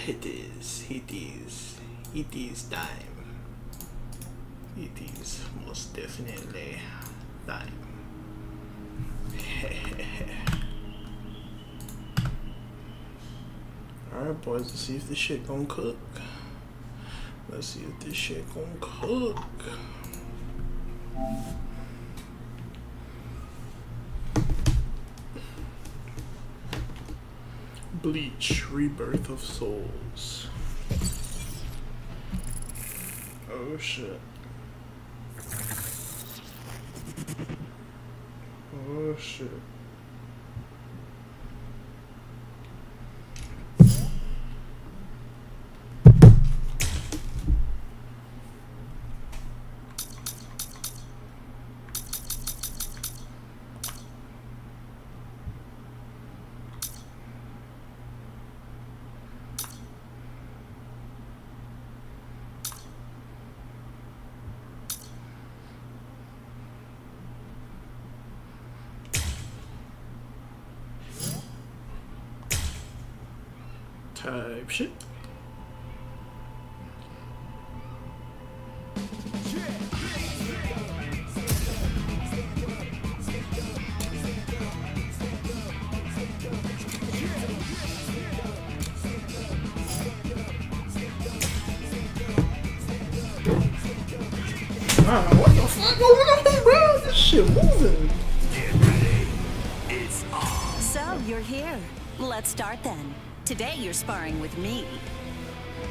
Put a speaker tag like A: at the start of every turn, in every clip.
A: It is time. It is most definitely time. Alright, boys, let's see if this shit gon' cook. Let's see if this shit gon' cook. Bleach, Rebirth of Souls. Oh shit. Oh shit. Type shit. What the fuck going on, bro? This shit moving.
B: Get ready. It's on.
C: So, you're here. Let's start then. Today you're sparring with me.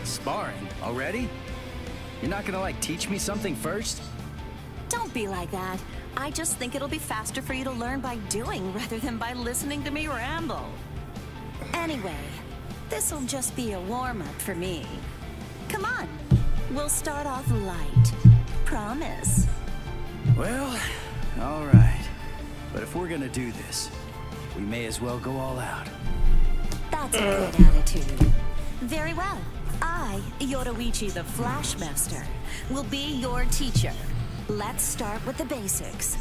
D: Sparring? Already? You're not gonna, like, teach me something first?
C: Don't be like that. I just think it'll be faster for you to learn by doing rather than by listening to me ramble. Anyway, this'll just be a warm-up for me. Come on, we'll start off light. Promise.
D: Well, alright. But if we're gonna do this, we may as well go all out.
C: That's a good attitude. Very well. I, Yoruichi the Flashmaster, will be your teacher. Let's start with the basics.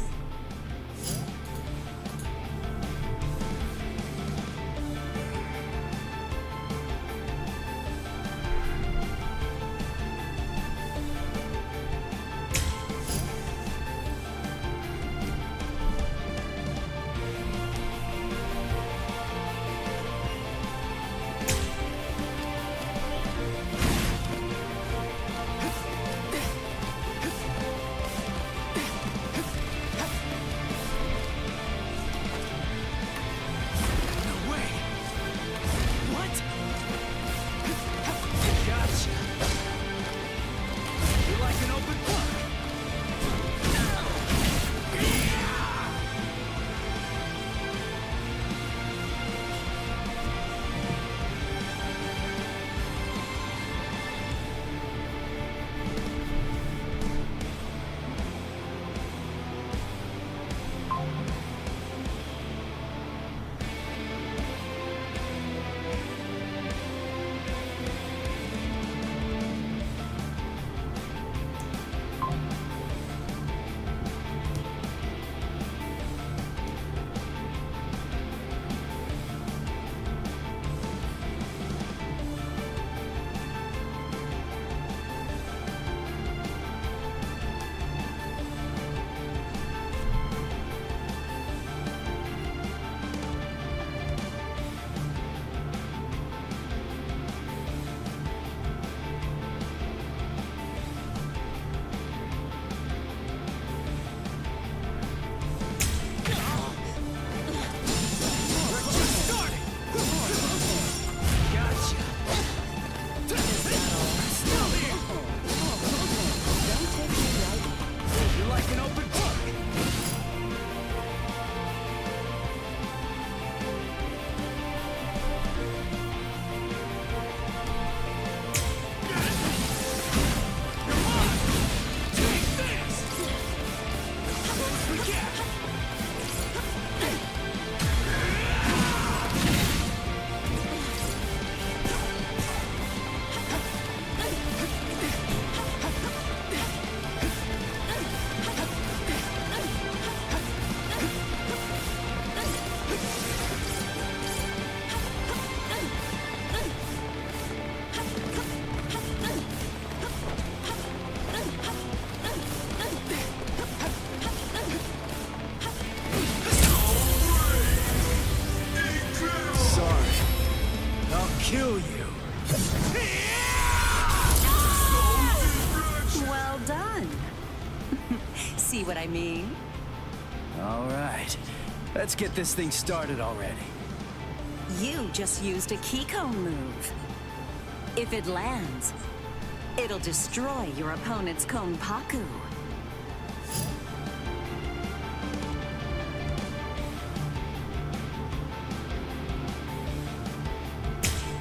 C: Well done. See what I mean?
D: All right. Let's get this thing started already.
C: You just used a key cone move. If it lands, it'll destroy your opponent's Konpaku.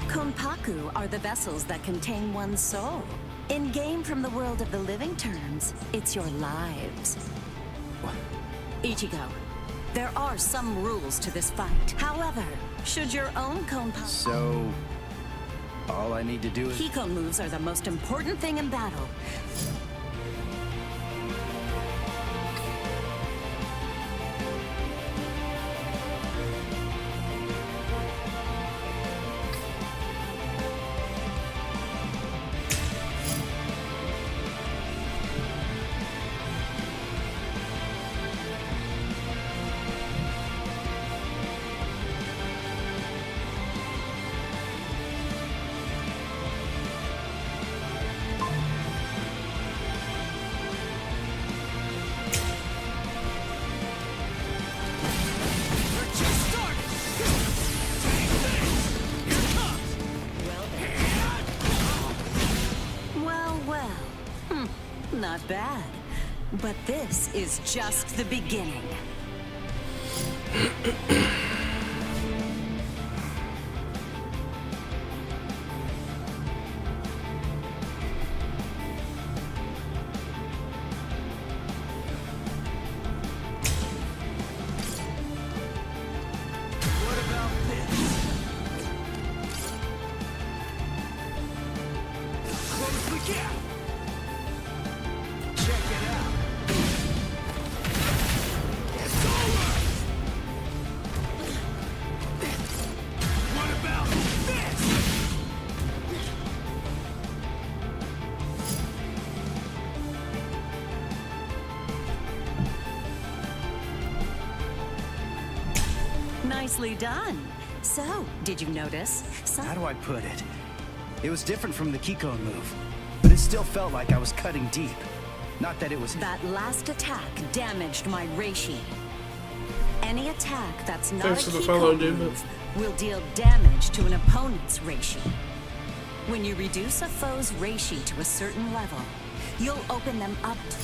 C: Konpaku are the vessels that contain one's soul. In game from the world of the living terms, it's your lives. Ichigo, there are some rules to this fight. However, should your own Konpaku...
D: So... all I need to do is...
C: Keycone moves are the most important thing in battle. Not bad. But this is just the beginning.
B: What about this? Close the gap. Check it out. It's over. What about this?
C: Nicely done. So, did you notice?
D: How do I put it? It was different from the Keycone move, but it still felt like I was cutting deep. Not that it was...
C: That last attack damaged my reishi. Any attack that's not
A: Thanks
C: a
A: for the follow,
C: Keycone
A: dude.
C: move will deal damage to an opponent's reishi. When you reduce a foe's reishi to a certain level, you'll open them up to...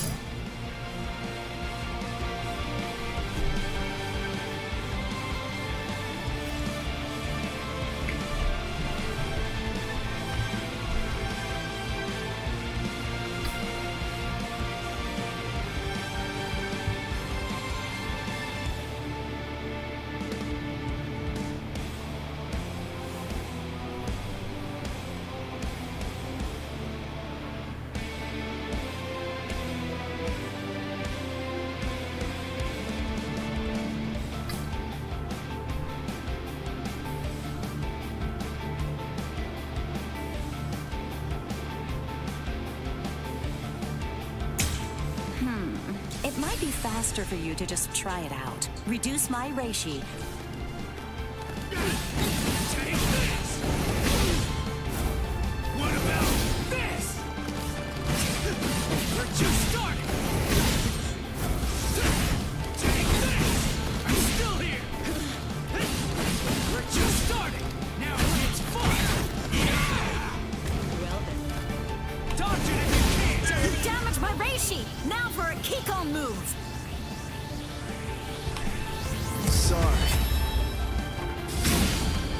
C: It might be faster for you to just try it out. Reduce my reishi.
B: Take this. What about this? We're just starting. Take this. I'm still here. We're just starting. Now it's fun.
C: Well then.
B: Dodge it if you can.
C: You damaged my reishi! Now for a Keycone move!
D: Sorry.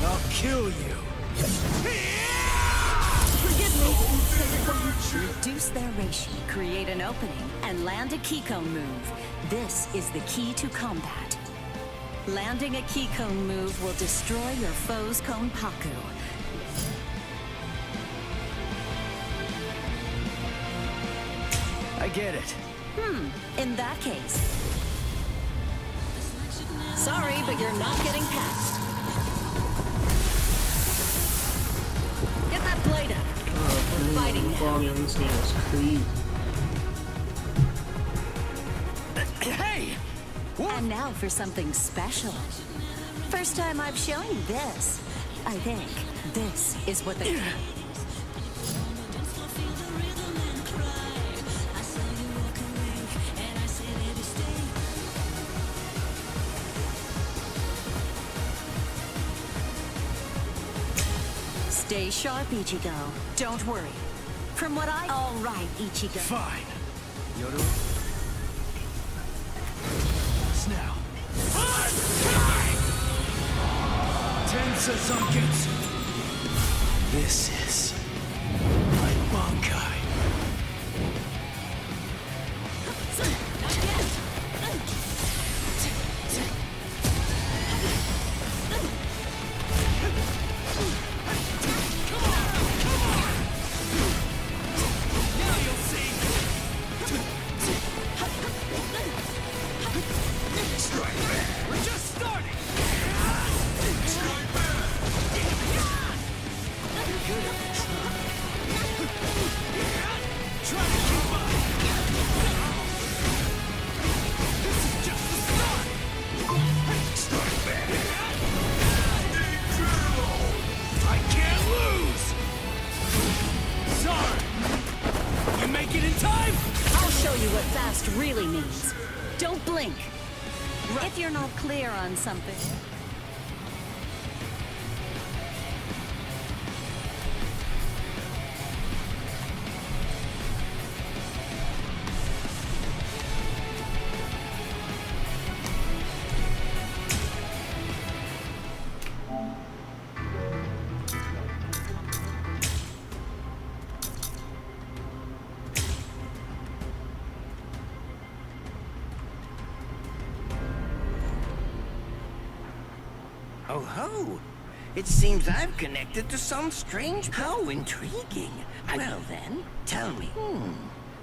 D: I'll kill you.
C: Forgive me! Reduce their reishi, create an opening, and land a Keycone move. This is the key to combat. Landing a Keycone move will destroy your foe's Konpaku.
D: I get it.
C: In that case. Sorry, but you're not getting past. Get that blade up. We're fighting now.
A: Volume, this game is creep.
D: Hey!
C: And now for something special. First time I've shown you this, I think. This is what the... Stay sharp, Ichigo. Don't worry. From what I... All right, Ichigo.
B: Fine. Yoru. Now. Tensa Zangetsu. This is my Bankai.
C: Really means. Don't blink. If you're not clear on something.
E: Oh ho! It seems I've connected to some strange... How intriguing. Well then, tell me.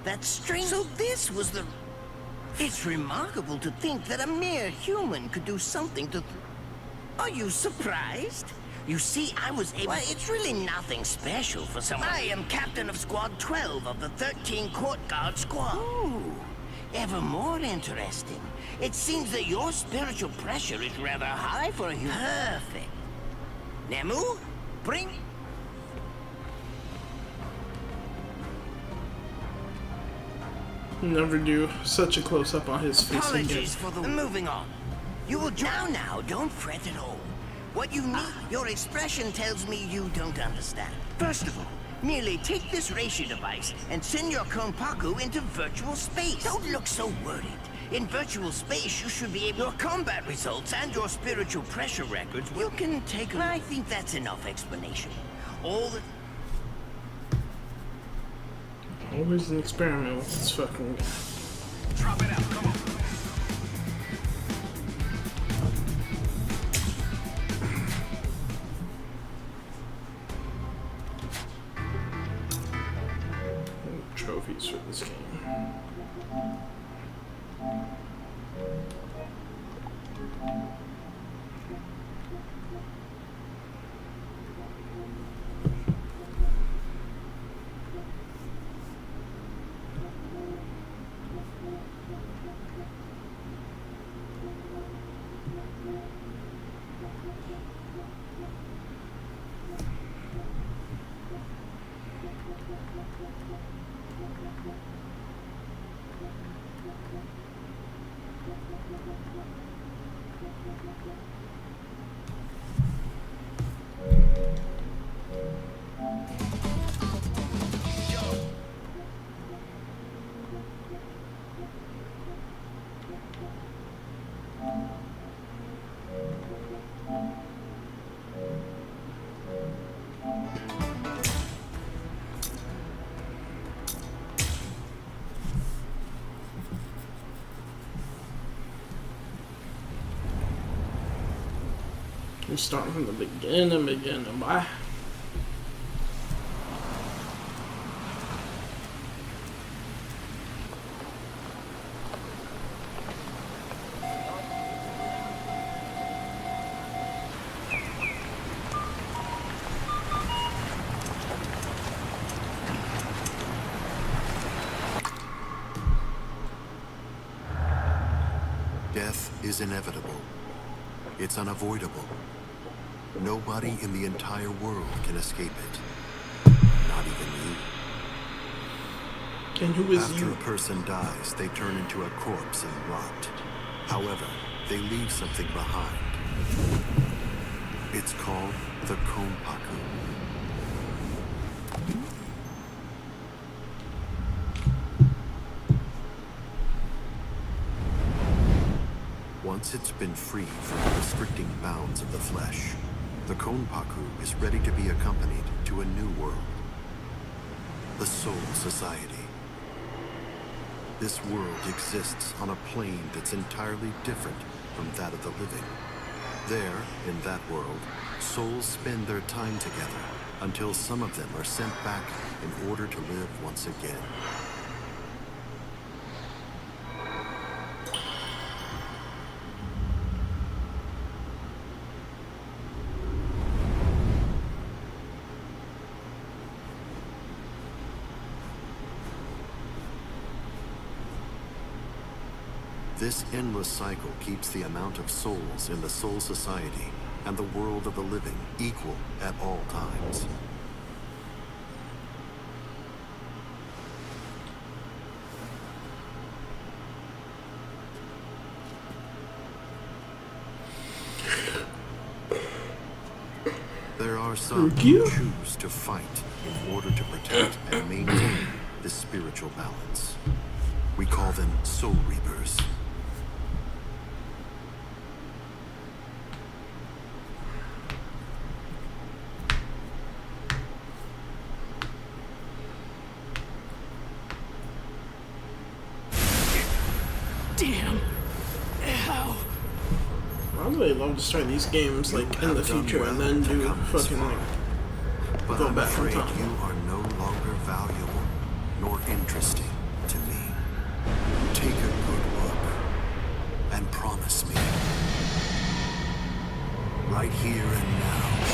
E: That's strange. So this was the... It's remarkable to think that a mere human could do something to... Are you surprised? You see, I was able... Well, it's really nothing special for someone... I am captain of Squad 12 of the 13 Court Guard Squad. Ooh, ever more interesting. It seems that your spiritual pressure is rather high for a human. Perfect. Nemu, bring...
A: Never do such a close-up on his face again.
E: Apologies for the... Moving on. You will... Now, don't fret at all. What you need... Your expression tells me you don't understand. First of all, merely take this ratio device and send your Konpaku into virtual space. Don't look so worried. In virtual space, you should be able... Your combat results and your spiritual pressure records... You can take... I think that's enough explanation. All the...
A: Always an experiment with this fucking guy.
B: Drop it out, come on.
A: Trophies for this game. We're starting from the beginning, boy.
F: Death is inevitable. It's unavoidable. Nobody in the entire world can escape it. Not even you.
A: And who is
F: After
A: you?
F: a person dies, they turn into a corpse and rot. However, they leave something behind. It's called the Konpaku. Once it's been freed from the restricting bounds of the flesh, the Konpaku is ready to be accompanied to a new world. The Soul Society. This world exists on a plane that's entirely different from that of the living. There, in that world, souls spend their time together until some of them are sent back in order to live once again. This endless cycle keeps the amount of souls in the Soul Society and the world of the living equal at all times. There are some who choose to fight in order to protect and maintain this spiritual balance. We call them Soul Reapers.
B: Damn. Ow.
A: I really love to start these games like in the future and then do fucking like
F: But
A: go
F: I'm
A: back in
F: afraid
A: time.
F: you are no longer valuable nor interesting to me. Take a good look and promise me, right here and now,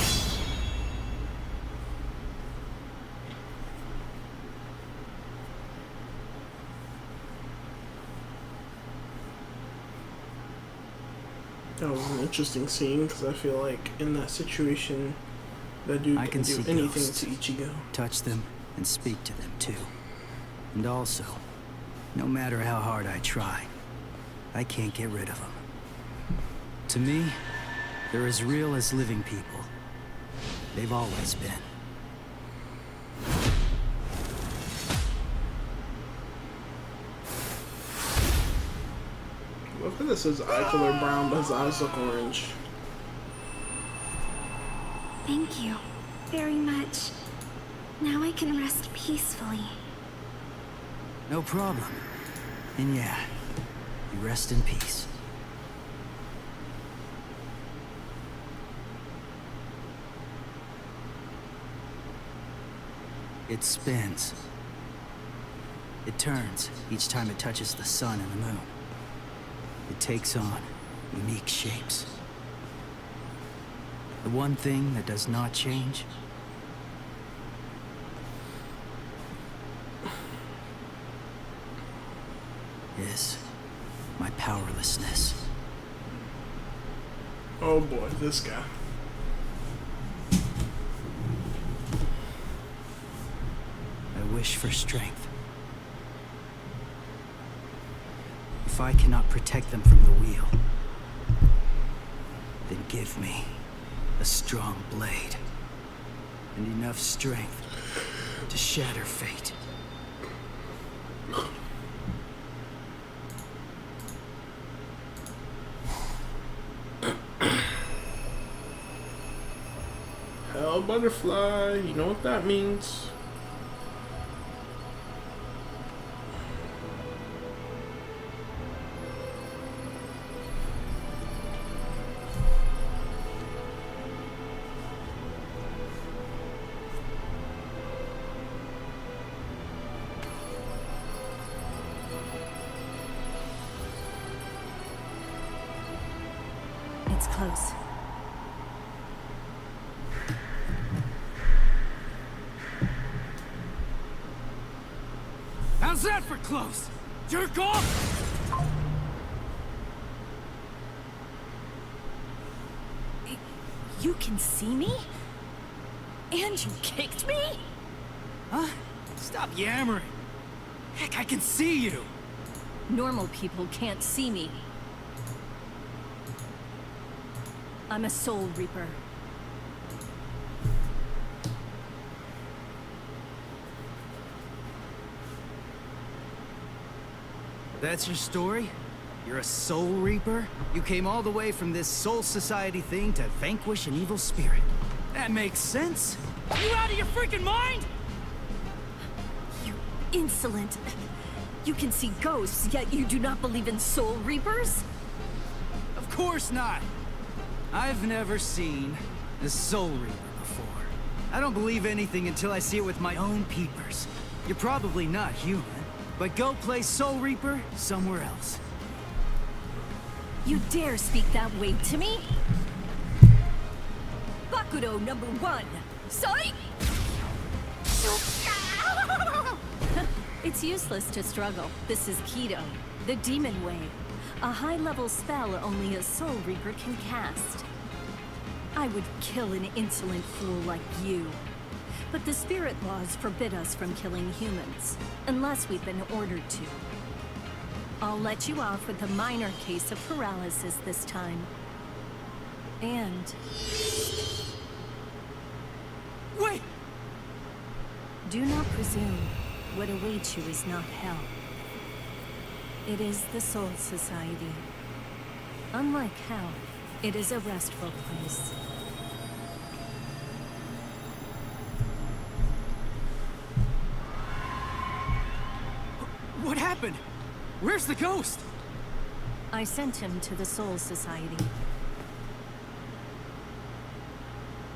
A: That was an interesting scene because I feel like in that situation, that dude
D: I
A: can
D: can
A: do
D: see
A: anything
D: ghosts.
A: to Ichigo.
D: Touch them and speak to them too. And also, no matter how hard I try, I can't get rid of them. To me, they're as real as living people. They've always been.
A: Look at this, his eye color brown, but his eyes look orange.
G: Thank you very much. Now I can rest peacefully.
D: No problem. And yeah, you rest in peace. It spins. It turns each time it touches the sun and the moon. It takes on unique shapes. The one thing that does not change is my powerlessness.
A: Oh boy, this guy.
D: I wish for strength. If I cannot protect them from the wheel, then give me a strong blade and enough strength to shatter fate.
A: Hell butterfly, you know what that means.
C: It's close.
B: How's that for close? Jerk off?
C: You can see me? And you kicked me?
D: Huh? Stop yammering. Heck, I can see you.
C: Normal people can't see me. I'm a Soul Reaper.
D: That's your story? You're a Soul Reaper? You came all the way from this Soul Society thing to vanquish an evil spirit. That makes sense.
B: You out of your freaking mind?
C: You insolent. You can see ghosts, yet you do not believe in Soul Reapers?
D: Of course not. I've never seen a Soul Reaper before. I don't believe anything until I see it with my own peepers. You're probably not human, but go play Soul Reaper somewhere else.
C: You dare speak that way to me? Bakudo number 1. Sight! It's useless to struggle. This is Kido, the Demon Wave. A high-level spell only a Soul Reaper can cast. I would kill an insolent fool like you. But the spirit laws forbid us from killing humans, unless we've been ordered to. I'll let you off with a minor case of paralysis this time. And...
D: Wait!
C: do not presume what awaits you is not hell. It is the Soul Society. Unlike hell, it is a restful place.
D: What happened? Where's the ghost?
C: I sent him to the Soul Society.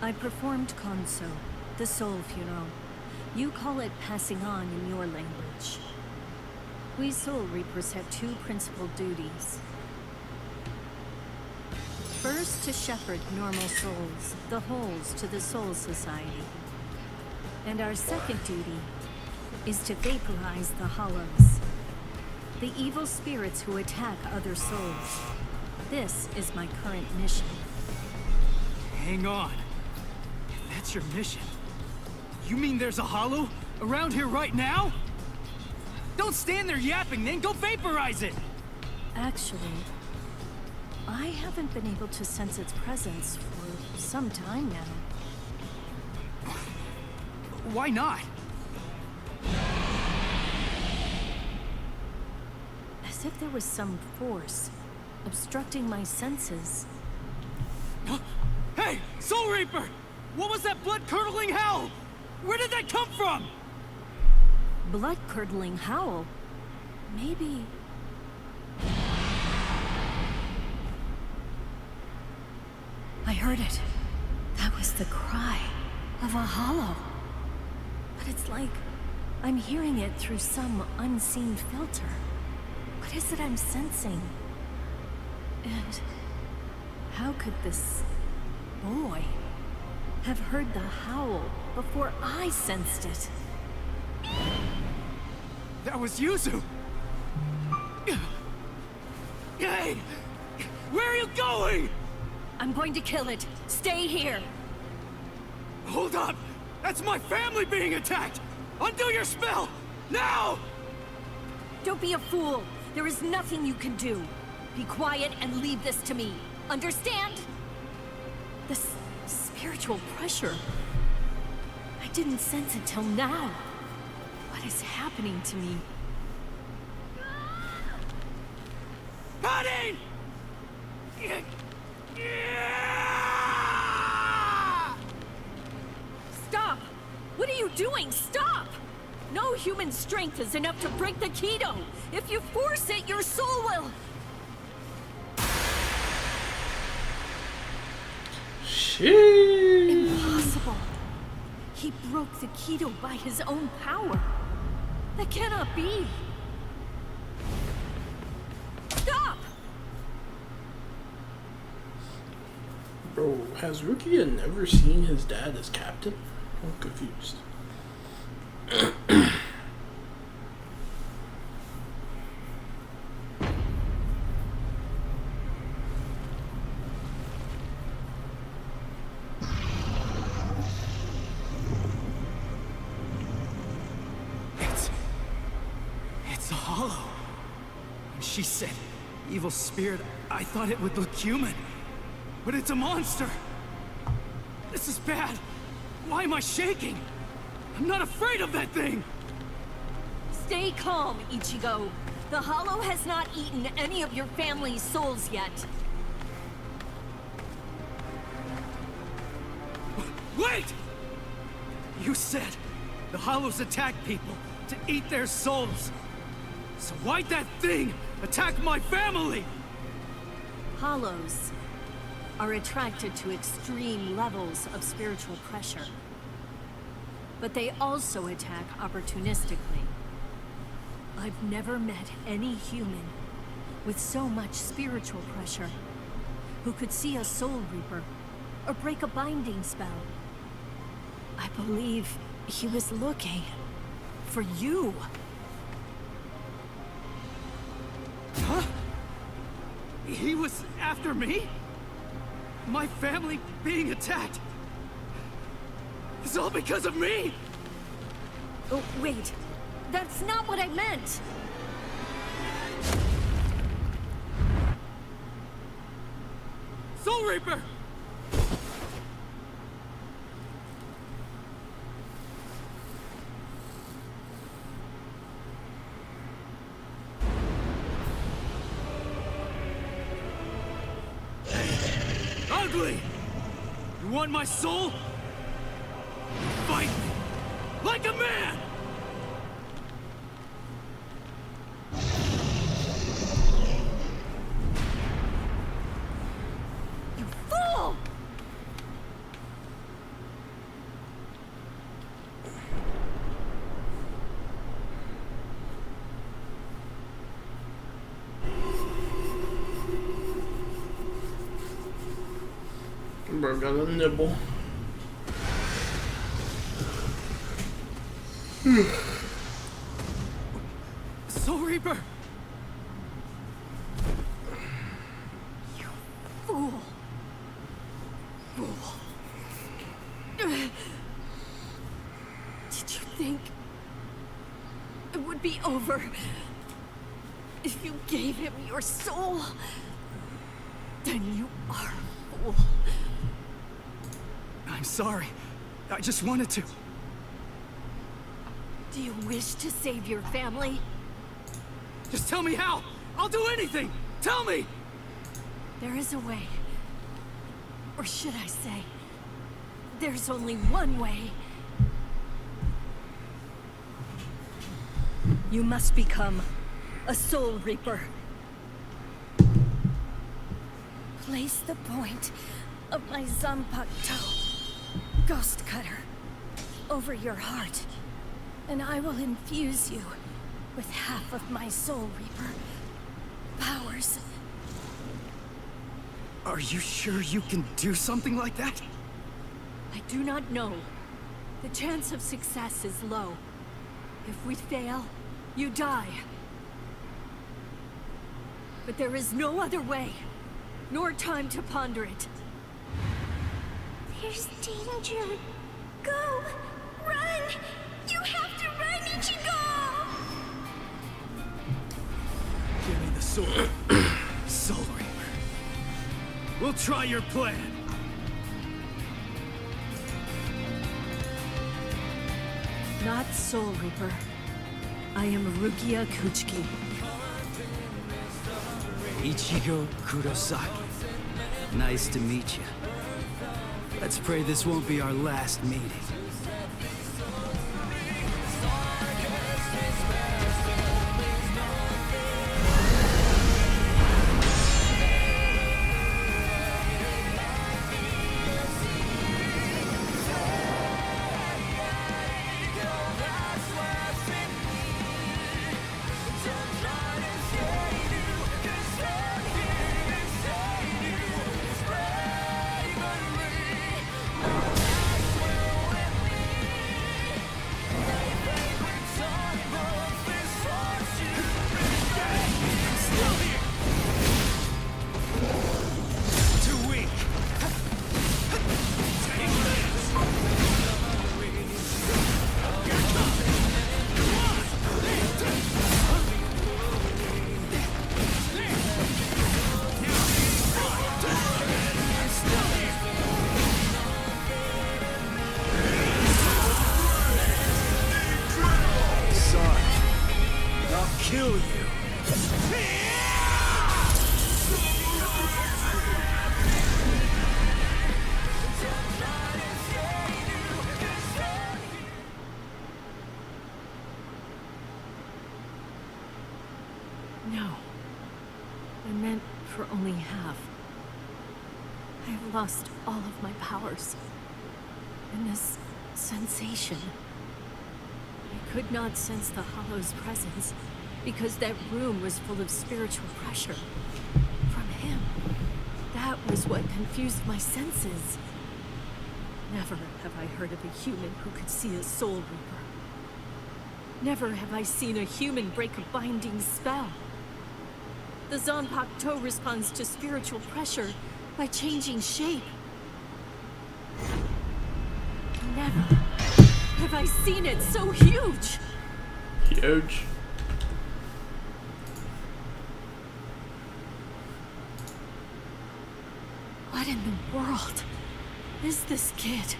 C: I performed Konso, the soul funeral. You call it passing on in your language. We Soul Reapers have 2 principal duties. First, to shepherd normal souls, the wholes, to the Soul Society. And our second duty is to vaporize the hollows, the evil spirits who attack other souls. This is my current mission.
D: Hang on. If that's your mission, you mean there's a hollow around here right now? Don't stand there yapping, then go vaporize it!
C: Actually, I haven't been able to sense its presence for some time now.
D: Why not?
C: As if there was some force obstructing my senses.
D: Hey, Soul Reaper! What was that blood-curdling howl? Where did that come from?
C: Blood-curdling howl? Maybe... I heard it. That was the cry of a hollow. But it's like I'm hearing it through some unseen filter. What is it I'm sensing? And how could this boy have heard the howl before I sensed it?
D: That was Yuzu! Hey! Where are you going?
C: I'm going to kill it. Stay here.
D: Hold up! That's my family being attacked! Undo your spell! Now!
C: Don't be a fool. There is nothing you can do. Be quiet and leave this to me. Understand? This spiritual pressure. I didn't sense it till now. What is happening to me?
D: Padding!
C: Stop! What are you doing? Stop! No human strength is enough to break the Kido. If you force it, your soul will...
A: Shit.
C: Impossible. He broke the Kido by his own power. That cannot be. Stop!
A: Bro, has Rukia never seen his dad as captain? I'm confused.
B: she said. Evil spirit, I thought it would look human. But it's a monster. This is bad. Why am I shaking? I'm not afraid of that thing!
H: Stay calm, Ichigo. The Hollow has not eaten any of your family's souls yet.
B: Wait! You said the Hollows attack people to eat their souls. So why'd that thing attack my family?
H: Hollows are attracted to extreme levels of spiritual pressure. But they also attack opportunistically. I've never met any human with so much spiritual pressure who could see a Soul Reaper or break a binding spell. I believe he was looking for you.
B: Huh? He was after me? My family being attacked? It's all because of me?
H: Oh, wait. That's not what I meant!
B: Soul Reaper! Ugly! You want my soul? Fight me! Like a man!
H: You fool!
A: Bro, got a nibble.
B: Soul Reaper!
H: You fool! Fool. Did you think it would be over if you gave him your soul? Then you are a fool.
B: I'm sorry. I just wanted to.
H: Do you wish to save your family?
B: Just tell me how! I'll do anything! Tell me!
H: There is a way. Or should I say, there's only one way. You must become a Soul Reaper. Place the point of my Zanpakuto, Ghost Cutter, over your heart, and I will infuse you with half of my Soul Reaper powers.
B: Are you sure you can do something like that?
H: I do not know. The chance of success is low. If we fail, you die. But there is no other way, nor time to ponder it.
G: There's danger. Go! Run! You have to run, Ichigo!
B: Give me the sword. Soul Reaper. We'll try your plan.
H: Not Soul Reaper. I am Rukia Kuchiki.
D: Ichigo Kurosaki. Nice to meet you. Let's pray this won't be our last meeting.
B: kill you.
H: No. I meant for only half. I have lost all of my powers. And this sensation. I could not sense the Hollow's presence because that room was full of spiritual pressure. From him. That was what confused my senses. Never have I heard of a human who could see a Soul Reaper. Never have I seen a human break a binding spell. The Zanpakuto responds to spiritual pressure by changing shape. Never have I seen it so huge.
A: Huge.
H: What in the world is this kid?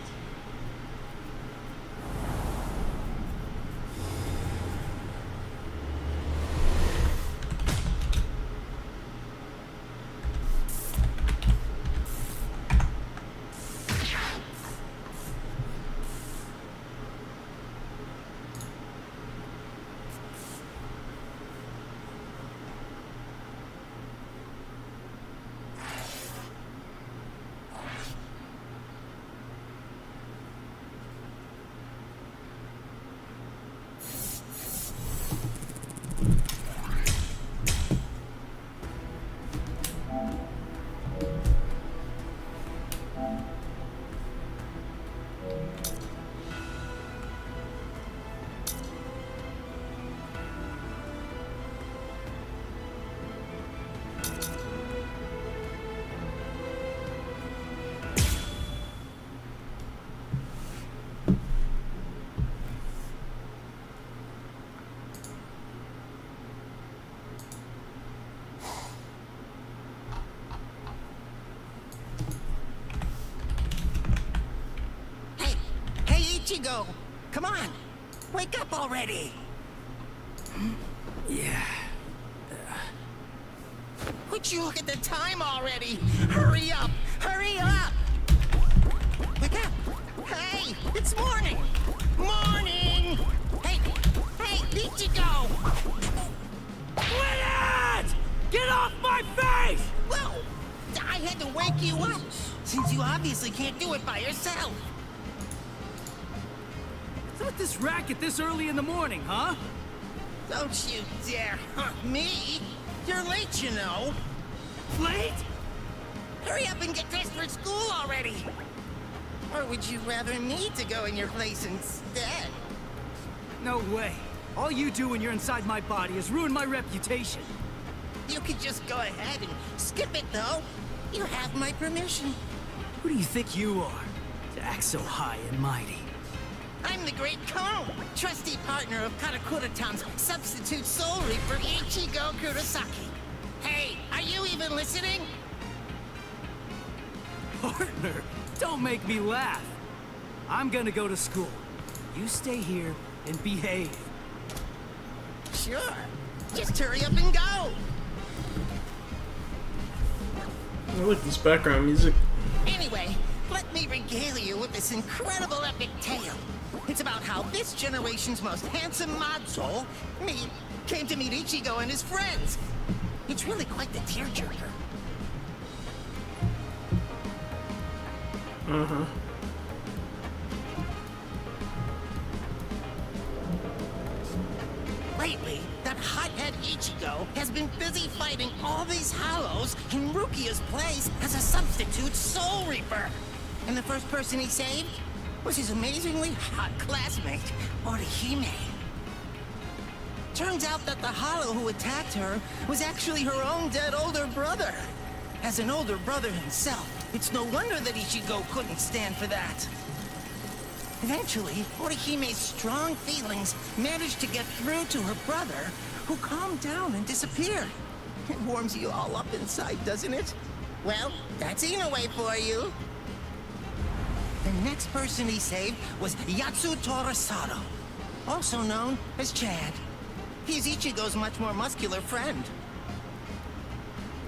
E: Ichigo! Come on! Wake up already!
D: Yeah.
E: Would you look at the time already? Hurry up! Hurry up! Wake up! Hey! It's morning! Morning! Hey! Hey! Ichigo!
B: Quit it! Get off my face!
E: Well, I had to wake you up, since you obviously can't do it by yourself.
B: What's this racket this early in the morning, huh?
E: Don't you dare hunt me! You're late, you know.
B: Late?
E: Hurry up and get dressed for school already! Or would you rather me to go in your place instead?
B: No way. All you do when you're inside my body is ruin my reputation.
E: You could just go ahead and skip it, though. You have my permission.
B: Who do you think you are, to act so high and mighty?
E: I'm the Great Kone, trusty partner of Karakura-tan's substitute Soul Reaper Ichigo Kurosaki. Hey, are you even listening?
B: Partner, don't make me laugh. I'm gonna go to school. You stay here and behave.
E: Sure. Just hurry up and go.
A: I like this background music.
E: Anyway, let me regale you with this incredible epic tale. It's about how this generation's most handsome mod soul, me, came to meet Ichigo and his friends. It's really quite the tearjerker.
A: Uh-huh.
E: Lately, that hothead Ichigo has been busy fighting all these Hallows in Rukia's place as a substitute Soul Reaper. And the first person he saved was his amazingly hot classmate, Orihime. Turns out that the Hallow who attacked her was actually her own dead older brother. As an older brother himself, it's no wonder that Ichigo couldn't stand for that. Eventually, Orihime's strong feelings managed to get through to her brother, who calmed down and disappeared. It warms you all up inside, doesn't it? Well, that's Inoue for you. The next person he saved was Yatsu Torasado, also known as Chad. He's Ichigo's much more muscular friend.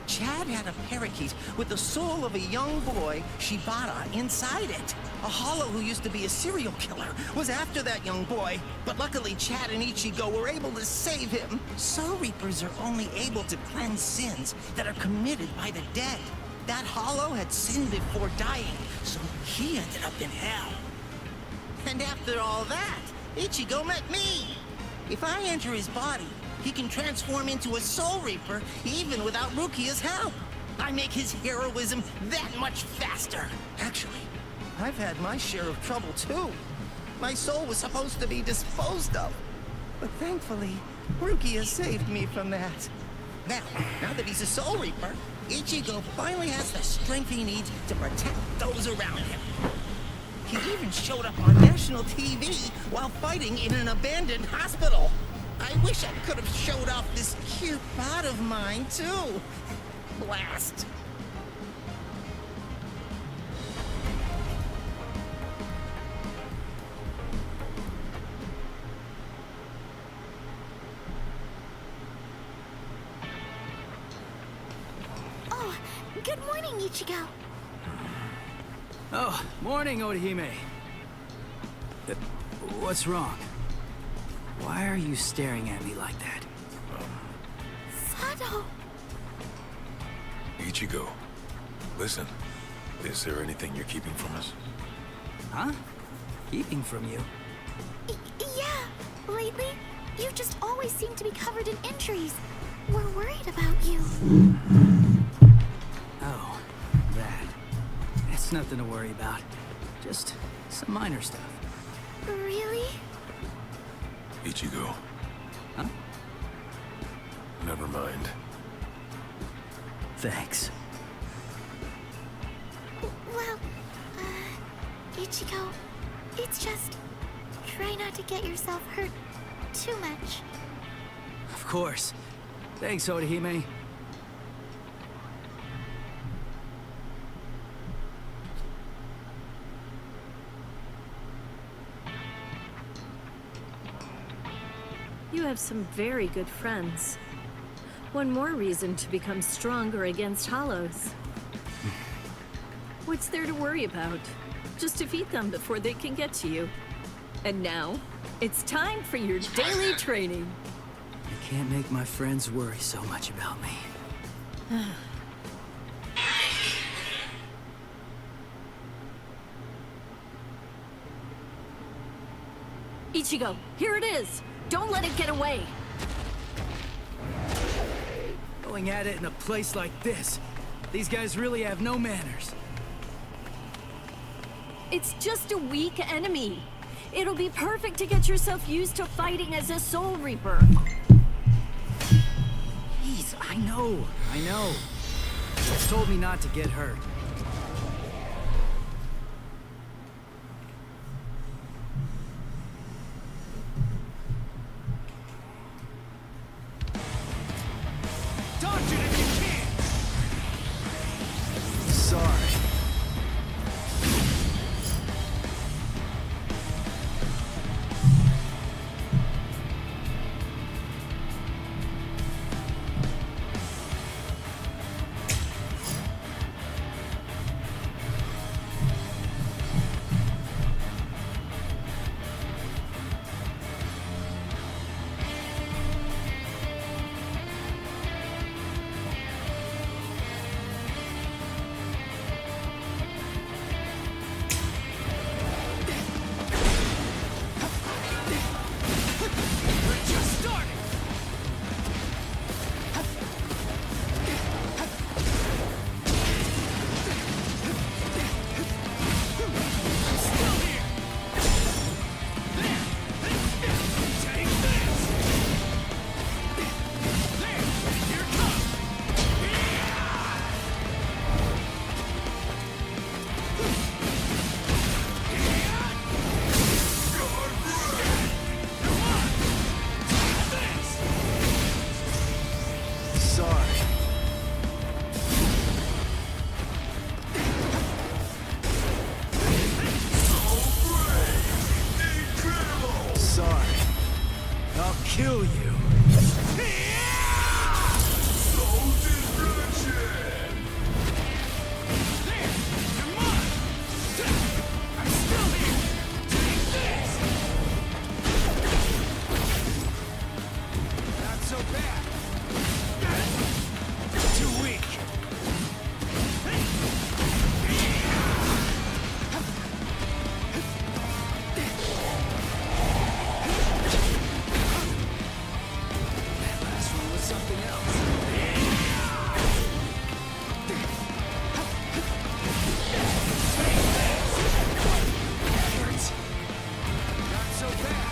E: Chad had a parakeet with the soul of a young boy, Shibata, inside it. A Hollow who used to be a serial killer was after that young boy, but luckily Chad and Ichigo were able to save him. Soul Reapers are only able to cleanse sins that are committed by the dead. That Hollow had sinned before dying, so he ended up in hell. And after all that, Ichigo met me. If I enter his body, he can transform into a Soul Reaper even without Rukia's help. I make his heroism that much faster. Actually, I've had my share of trouble too. My soul was supposed to be disposed of. But thankfully, Rukia saved me from that. Now that he's a Soul Reaper, Ichigo finally has the strength he needs to protect those around him. He even showed up on national TV while fighting in an abandoned hospital. I wish I could have showed off this cute bod of mine, too. Blast.
G: Oh, good morning, Ichigo.
D: Oh, morning, Orihime. What's wrong? Why are you staring at me like that?
G: Sado.
I: Ichigo, listen. Is there anything you're keeping from us?
D: Huh? Keeping from you?
G: Yeah. Lately, you just always seem to be covered in injuries. We're worried about you.
D: Oh, that. It's nothing to worry about. Just some minor stuff.
G: Really?
I: Ichigo.
D: Huh?
I: Never mind.
D: Thanks.
G: Well, Ichigo, it's just... try not to get yourself hurt too much.
D: Of course. Thanks, Orihime.
H: You have some very good friends. One more reason to become stronger against Hollows. What's there to worry about? Just defeat them before they can get to you. And now, it's time for your daily training.
D: I can't make my friends worry so much about me.
H: Ichigo, here it is! Don't let it get away!
D: Going at it in a place like this. These guys really have no manners.
H: It's just a weak enemy. It'll be perfect to get yourself used to fighting as a Soul Reaper.
D: Jeez, I know. It's told me not to get hurt.
B: Dodge it if you can!
D: Sorry. Kill you.
B: so bad. Too weak. Last one was something else. That hurts. Not so bad.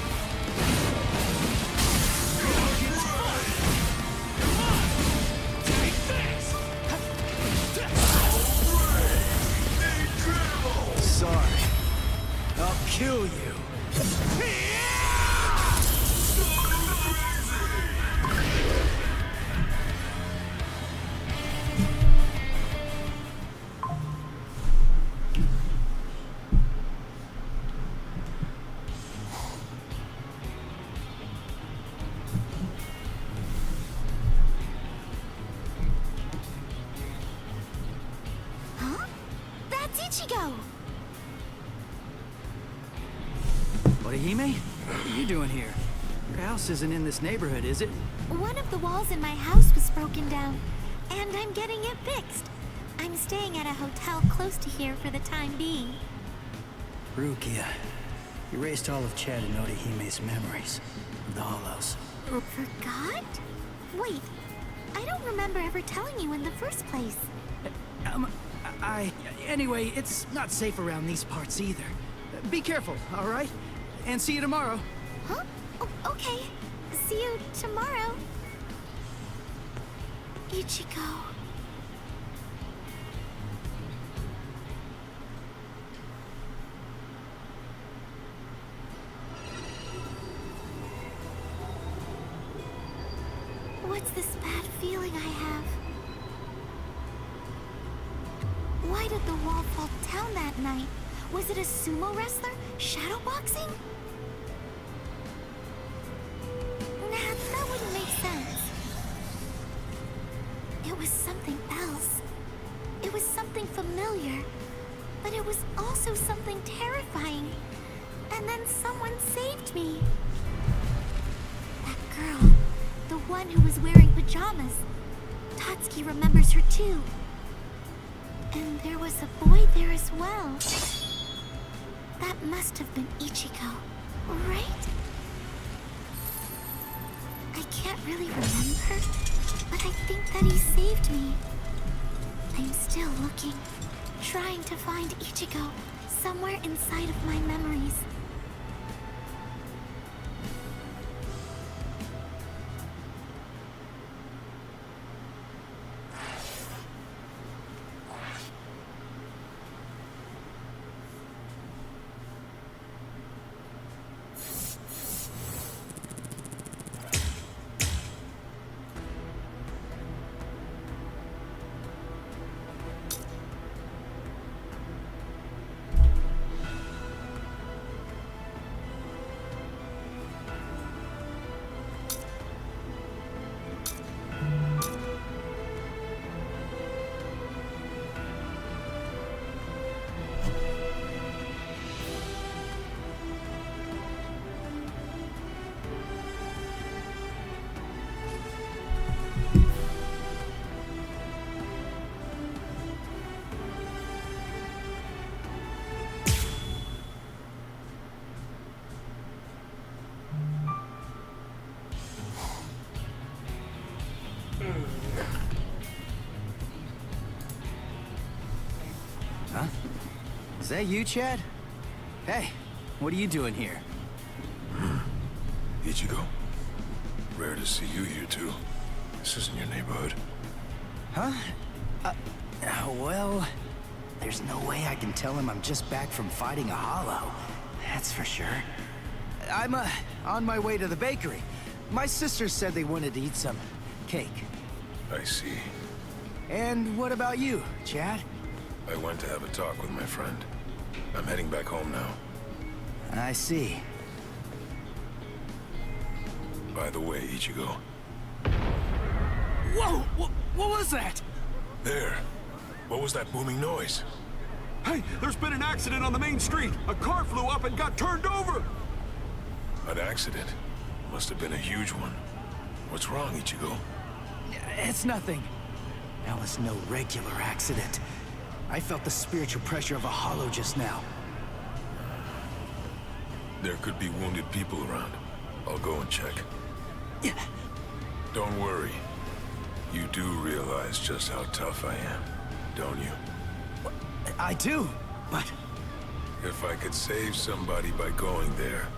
B: Sorry. I'll kill you.
G: Huh? That's Ichigo!
D: Orihime? What are you doing here? Your house isn't in this neighborhood, is it?
G: One of the walls in my house was broken down, and I'm getting it fixed. I'm staying at a hotel close to here for the time being.
D: Rukia, you erased all of Chad and Orihime's memories of the Hollows.
G: Forgot? Wait, I don't remember ever telling you in the first place.
D: Anyway, it's not safe around these parts either. Be careful, all right? And see you tomorrow.
G: Huh? Oh, okay. See you tomorrow. Ichigo. What's this bad feeling I have? Why did the wall fall down that night? Was it a sumo wrestler? Shadowboxing? Nah, that wouldn't make sense. It was something else. It was something familiar, but it was also something terrifying. And then someone saved me. That girl, the one who was wearing pajamas. Tatsuki remembers her too. And there was a boy there as well. That must have been Ichigo, right? I can't really remember, but I think that he saved me. I'm still looking, trying to find Ichigo somewhere inside of my memories.
D: Huh? Is that you, Chad? Hey, what are you doing here?
I: Ichigo. Rare to see you here, too. This isn't your neighborhood.
D: Huh? Well, there's no way I can tell him I'm just back from fighting a hollow. That's for sure. I'm, on my way to the bakery. My sisters said they wanted to eat some cake.
I: I see.
D: And what about you, Chad?
I: I went to have a talk with my friend. I'm heading back home now.
D: I see.
I: By the way, Ichigo.
B: Whoa! What was that?
I: There. What was that booming noise?
J: Hey, there's been an accident on the main street. A car flew up and got turned over.
I: An accident? Must have been a huge one. What's wrong, Ichigo?
D: It's nothing. That was no regular accident. I felt the spiritual pressure of a hollow just now.
I: There could be wounded people around. I'll go and check.
D: Yeah.
I: Don't worry. You do realize just how tough I am, don't you?
D: I do, but...
I: If I could save somebody by going there,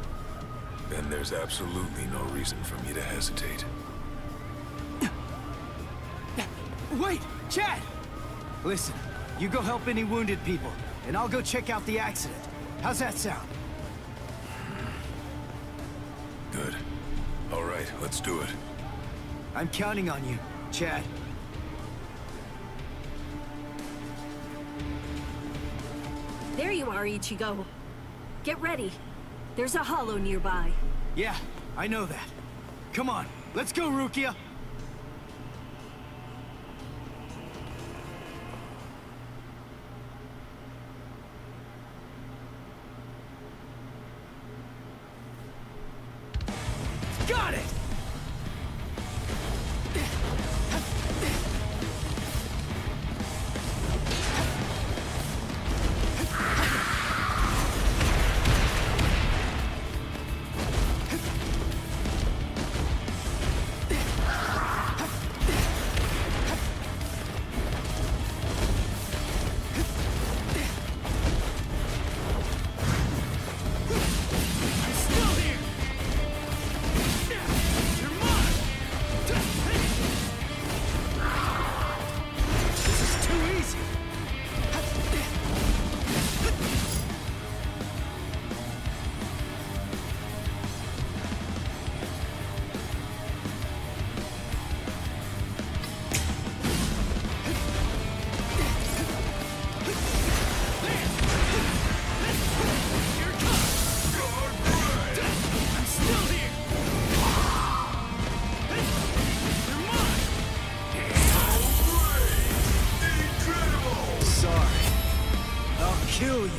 I: then there's absolutely no reason for me to hesitate.
D: Wait, Chad! Listen, you go help any wounded people, and I'll go check out the accident. How's that sound?
I: Good. All right, let's do it.
D: I'm counting on you, Chad.
H: There you are, Ichigo. Get ready. There's a hollow nearby.
D: Yeah, I know that. Come on, let's go, Rukia! Got it! Kill you.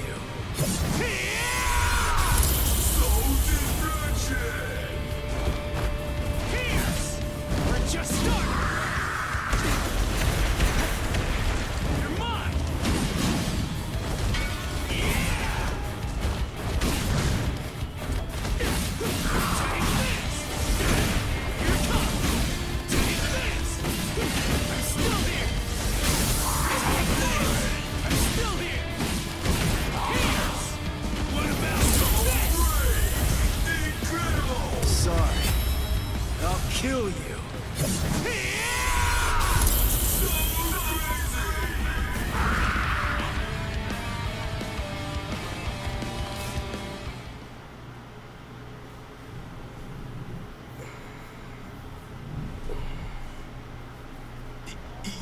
D: Pierce! We're just starting! You're mine! Yeah! Take this! You're tough! Take this! I'm still here! Take this! I'm still here! Sorry. I'll kill you.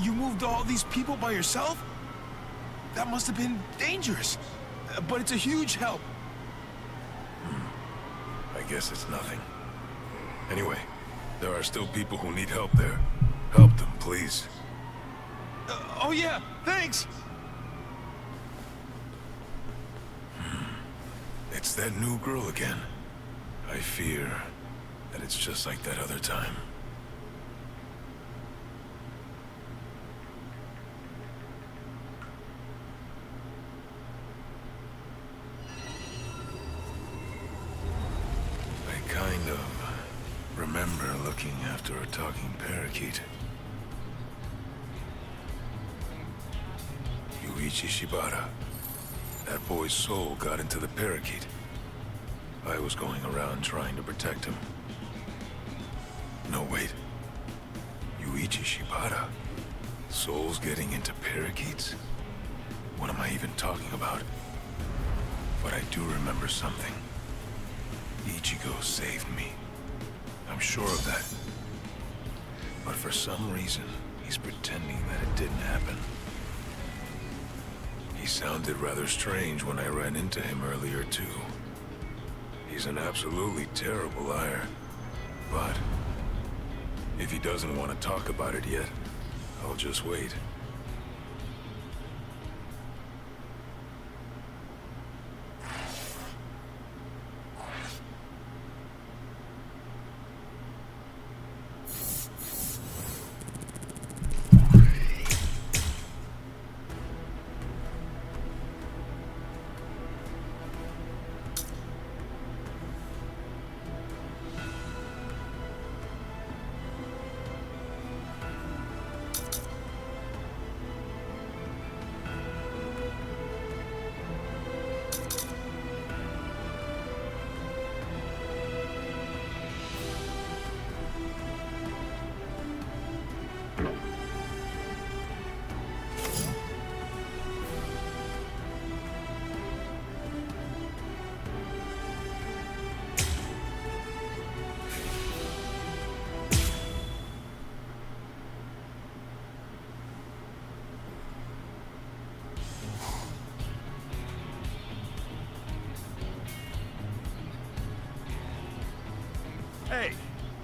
J: You moved all these people by yourself? That must have been dangerous. But it's a huge help.
I: I guess it's nothing. Anyway, there are still people who need help there. Help them, please.
J: Oh yeah, thanks!
I: It's that new girl again. I fear that it's just like that other time. Remember looking after a talking parakeet. Yuichi Shibata. That boy's soul got into the parakeet. I was going around trying to protect him. No, wait. Yuichi Shibata? Souls getting into parakeets? What am I even talking about? But I do remember something. Ichigo saved me. I'm sure of that. But for some reason, he's pretending that it didn't happen. He sounded rather strange when I ran into him earlier, too. He's an absolutely terrible liar. But if he doesn't want to talk about it yet, I'll just wait.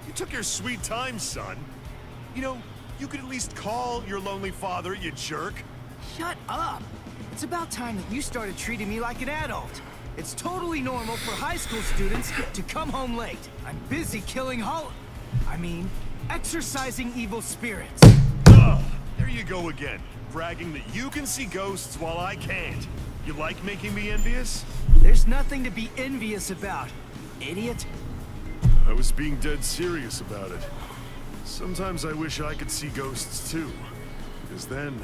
J: You took your sweet time, son. You know, you could at least call your lonely father, you jerk.
D: Shut up! It's about time that you started treating me like an adult. It's totally normal for high school students to come home late. I'm busy killing exorcising evil spirits.
J: Ugh, there you go again, bragging that you can see ghosts while I can't. You like making me envious?
D: There's nothing to be envious about, idiot.
J: I was being dead serious about it. Sometimes I wish I could see ghosts too, because then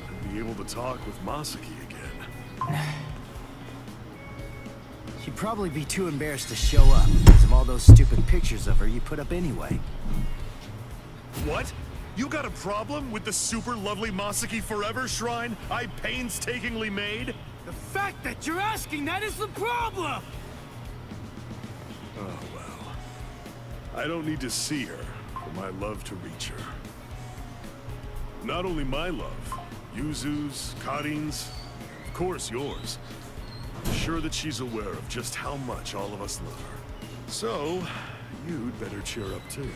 J: I'd be able to talk with Masaki again.
D: She'd probably be too embarrassed to show up because of all those stupid pictures of her you put up anyway.
J: What? You got a problem with the super lovely Masaki Forever shrine I painstakingly made?
B: The fact that you're asking that is the problem!
J: Oh, well. I don't need to see her for my love to reach her. Not only my love, Yuzu's, Karin's, of course yours. I'm sure that she's aware of just how much all of us love her. So, you'd better cheer up too.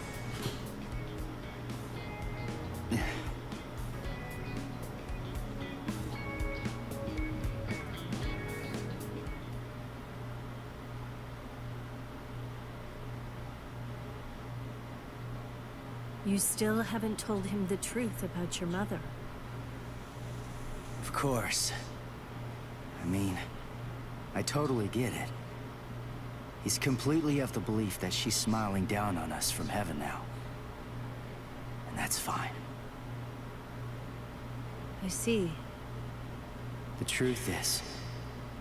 H: You still haven't told him the truth about your mother.
D: Of course. I totally get it. He's completely of the belief that she's smiling down on us from heaven now. And that's fine.
H: I see.
D: The truth is,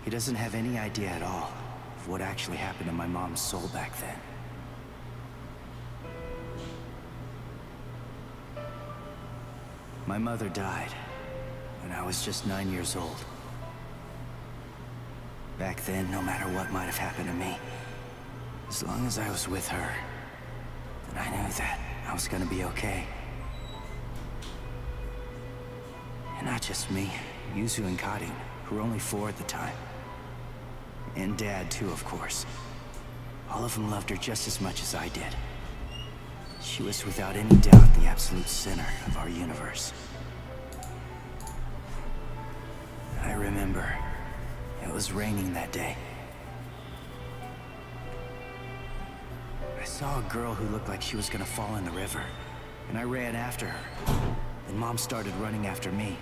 D: he doesn't have any idea at all of what actually happened to my mom's soul back then. My mother died when I was just 9 years old. Back then, no matter what might have happened to me, as long as I was with her, then I knew that I was gonna be okay. And not just me, Yuzu and Karin, who were only 4 at the time. And Dad, too, of course. All of them loved her just as much as I did. She was without any doubt the absolute center of our universe. I remember it was raining that day. I saw a girl who looked like she was gonna fall in the river, and I ran after her. Then Mom started running after me.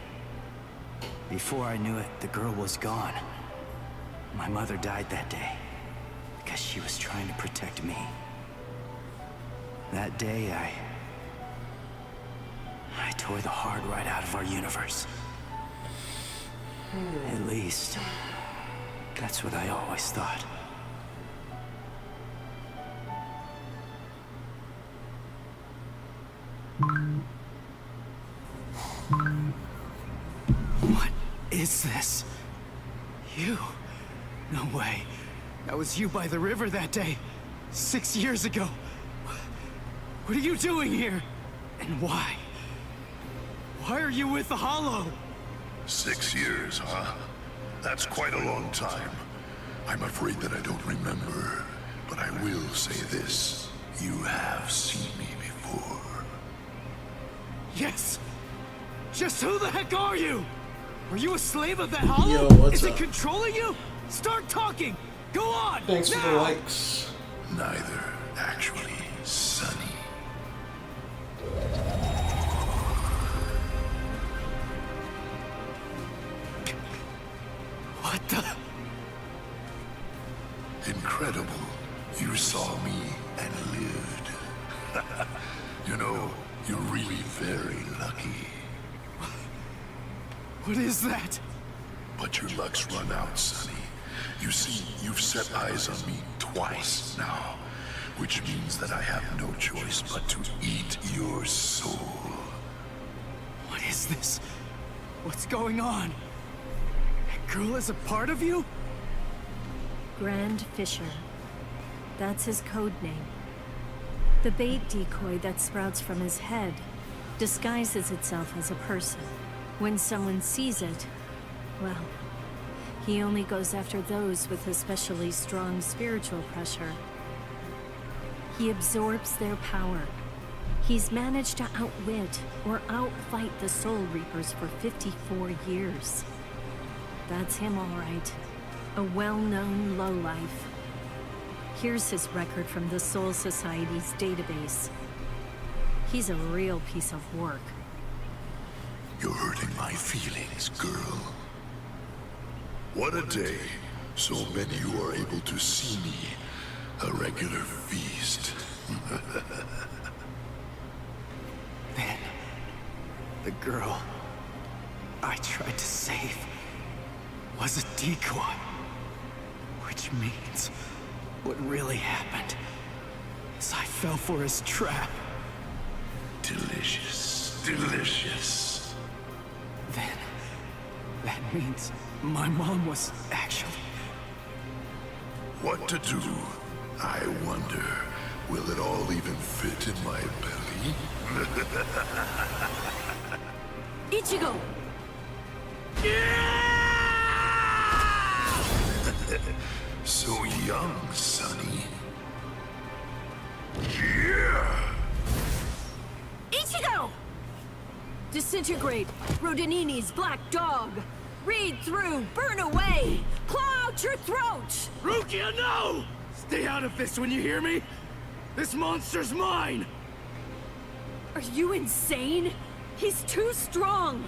D: Before I knew it, the girl was gone. My mother died that day because she was trying to protect me. That day, I tore the heart right out of our universe. At least, that's what I always thought. What is this? You? No way. That was you by the river that day. 6 years ago. What are you doing here? And why? Why are you with the Hollow?
K: 6 years, huh? That's quite a long time. I'm afraid that I don't remember, but I will say this. You have seen me before.
B: Yes! Just who the heck are you? Were you a slave of that Hollow?
A: Yo, what's
B: Is it
A: up?
B: controlling you? Start talking! Go on!
A: Thanks for the
B: now!
A: likes.
K: Neither, actually, Sonny.
B: What the?
K: Incredible. You saw me and lived. You know, you're really very lucky.
B: What is that?
K: But your luck's run out, Sonny. You see, you've set eyes on me twice now, which means that I have no choice but to eat your soul.
B: What is this? What's going on? That girl is a part of you?
H: Grand Fisher. That's his code name. The bait decoy that sprouts from his head disguises itself as a person. When someone sees it, well, he only goes after those with especially strong spiritual pressure. He absorbs their power. He's managed to outwit or outfight the Soul Reapers for 54 years. That's him, all right. A well-known lowlife. Here's his record from the Soul Society's database. He's a real piece of work.
K: You're hurting my feelings, girl. What a day. So many who are able to see me. A regular feast.
D: Then, the girl I tried to save was a decoy. Which means what really happened is I fell for his trap.
K: Delicious. Delicious.
D: Then, that means my mom was actually...
K: What to do? I wonder, will it all even fit in my belly?
H: Ichigo!
K: So young, Sonny. Yeah!
H: Ichigo! Disintegrate, Rodinini's black dog. Read through, burn away, claw out your throat!
B: Rukia, no! Stay out of this when you hear me! This monster's mine!
H: Are you insane? He's too strong!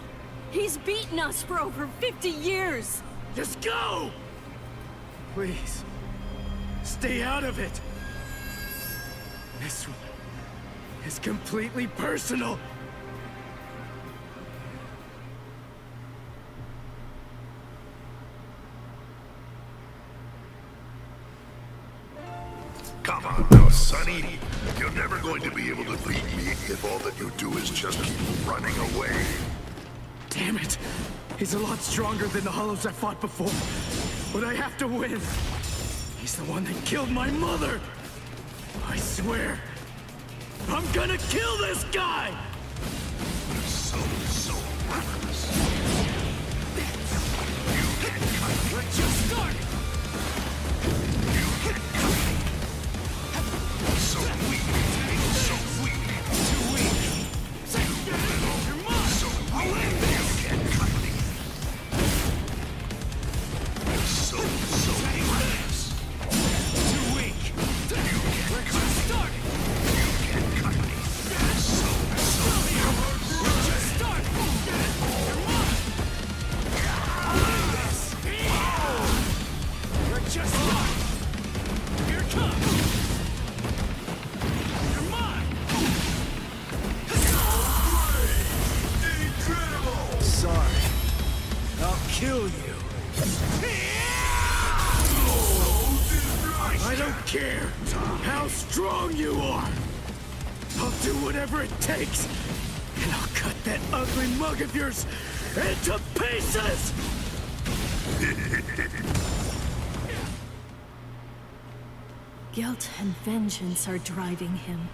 H: He's beaten us for over 50 years!
B: Just go! Please, stay out of it! This one is completely personal!
K: Come on now, Sonny. You're never going to be able to beat me if all that you do is just keep running away.
B: Damn it! He's a lot stronger than the Hollows I fought before. But I have to win. He's the one that killed my mother. I swear, I'm gonna kill this guy!
K: So reckless. You can't cut me.
B: Let's just start!
K: You can't cut me. So weak. So weak.
B: Too weak. You're mine!
K: So weak. You can't cut me. So reckless.
B: Too weak.
K: You can't
B: Let's
K: cut
B: just
K: me.
B: start!
K: You can't cut me. So
B: Let's just start! You're mine! Let's just start! Here it comes! You're mine!
K: incredible.
D: Sorry. I'll kill you.
B: I don't care how strong you are! I'll do whatever it takes! And I'll cut that ugly mug of yours into pieces!
H: Guilt and vengeance are driving him.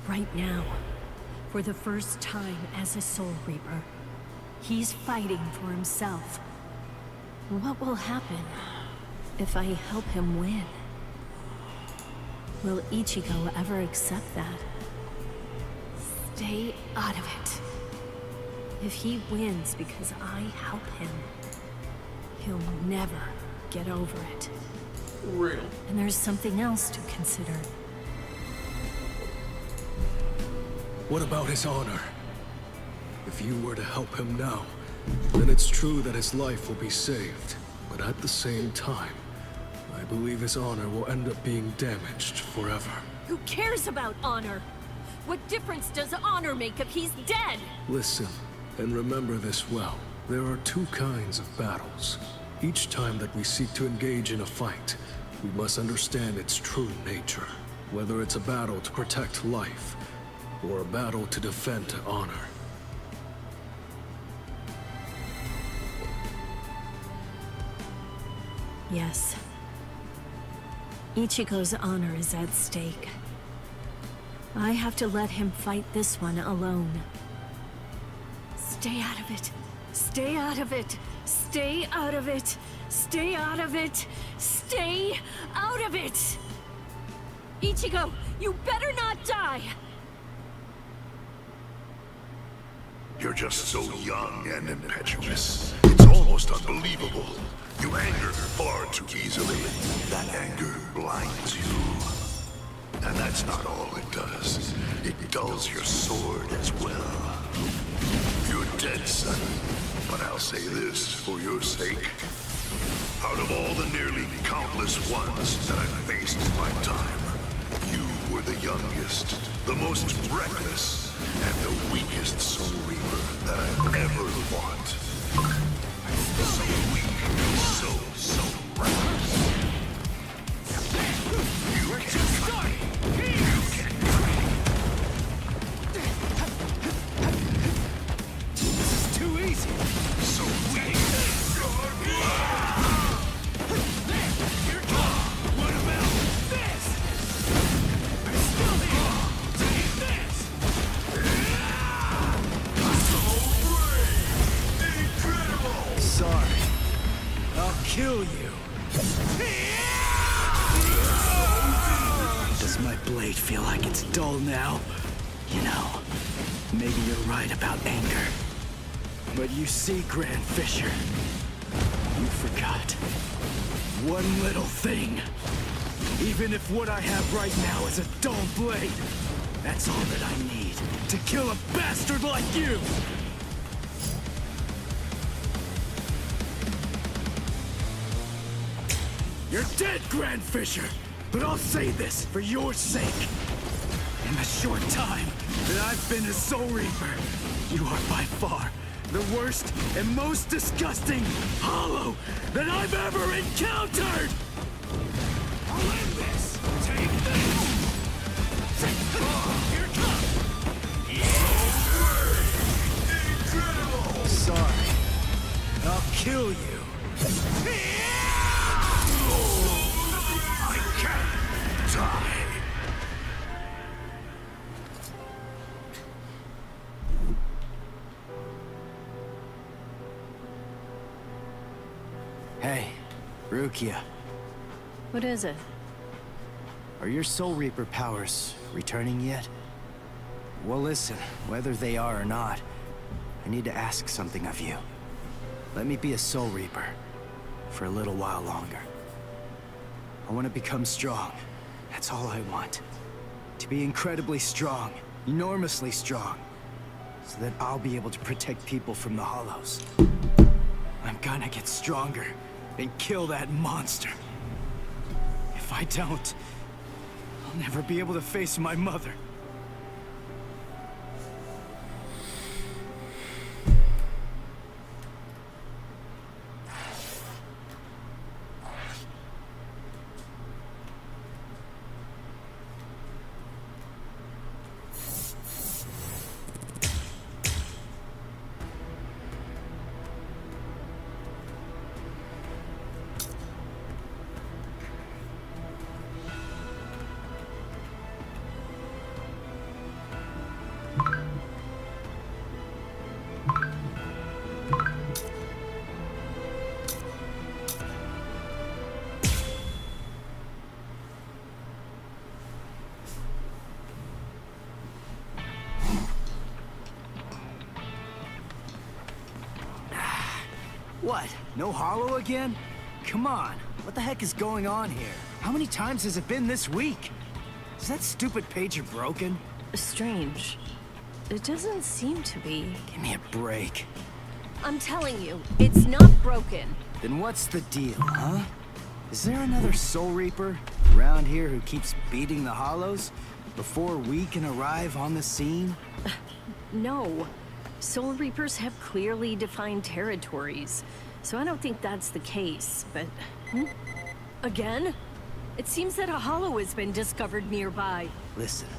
H: Right now, for the first time as a Soul Reaper, he's fighting for himself. What will happen if I help him win? Will Ichigo ever accept that? Stay out of it. If he wins because I help him, he'll never get over it.
A: Real.
H: And there's something else to consider.
L: What about his honor? If you were to help him now, then it's true that his life will be saved. But at the same time, I believe his honor will end up being damaged forever.
H: Who cares about honor? What difference does honor make if he's dead?
L: Listen, and remember this well. There are two kinds of battles. Each time that we seek to engage in a fight, we must understand its true nature. Whether it's a battle to protect life, or a battle to defend honor.
H: Yes. Ichigo's honor is at stake. I have to let him fight this one alone. Stay out of it. Stay out of it. Stay out of it. Stay out of it. Stay out of it. Ichigo, You better not die!
K: You're just so young and impetuous. It's almost unbelievable. You anger far too easily. That anger blinds you. And that's not all it does. It dulls your sword as well. You're dead, son. But I'll say this for your sake. Out of all the nearly countless ones that I've faced in my time, you were the youngest, the most reckless, and the weakest Soul Reaper that I've ever fought. So weak, so reckless. You can't fight me. You can't fight me.
B: This is too easy.
K: So weak.
B: What about this? I'm still here. Take this.
K: Incredible!
B: Sorry. I'll kill you. Does my blade feel like it's dull now? You know, maybe you're right about anger. But you see, Grand Fisher, you forgot one little thing. Even if what I have right now is a dull blade, that's all that I need to kill a bastard like you! You're dead, Grand Fisher! But I'll say this for your sake. In the short time that I've been a Soul Reaper, you are by far the worst and most disgusting Hollow that I've ever encountered! I'll end this! Take this! Here it comes!
K: Incredible!
B: Sorry. I'll kill you.
K: I can't die.
D: Hey, Rukia.
H: What is it?
D: Are your Soul Reaper powers returning yet? Well, listen, whether they are or not, I need to ask something of you. Let me be a Soul Reaper for a little while longer. I want to become strong. That's all I want. To be incredibly strong, enormously strong, so that I'll be able to protect people from the Hollows. I'm gonna get stronger and kill that monster. If I don't, I'll never be able to face my mother. What? No Hollow again? Come on, what the heck is going on here? How many times has it been this week? Is that stupid pager broken?
H: Strange. It doesn't seem to be.
D: Give me a break.
H: I'm telling you, it's not broken.
D: Then what's the deal, huh? Is there another Soul Reaper around here who keeps beating the Hollows before we can arrive on the scene?
H: No. Soul Reapers have clearly defined territories, so I don't think that's the case, but... Again? It seems that a Hollow has been discovered nearby.
D: Listen,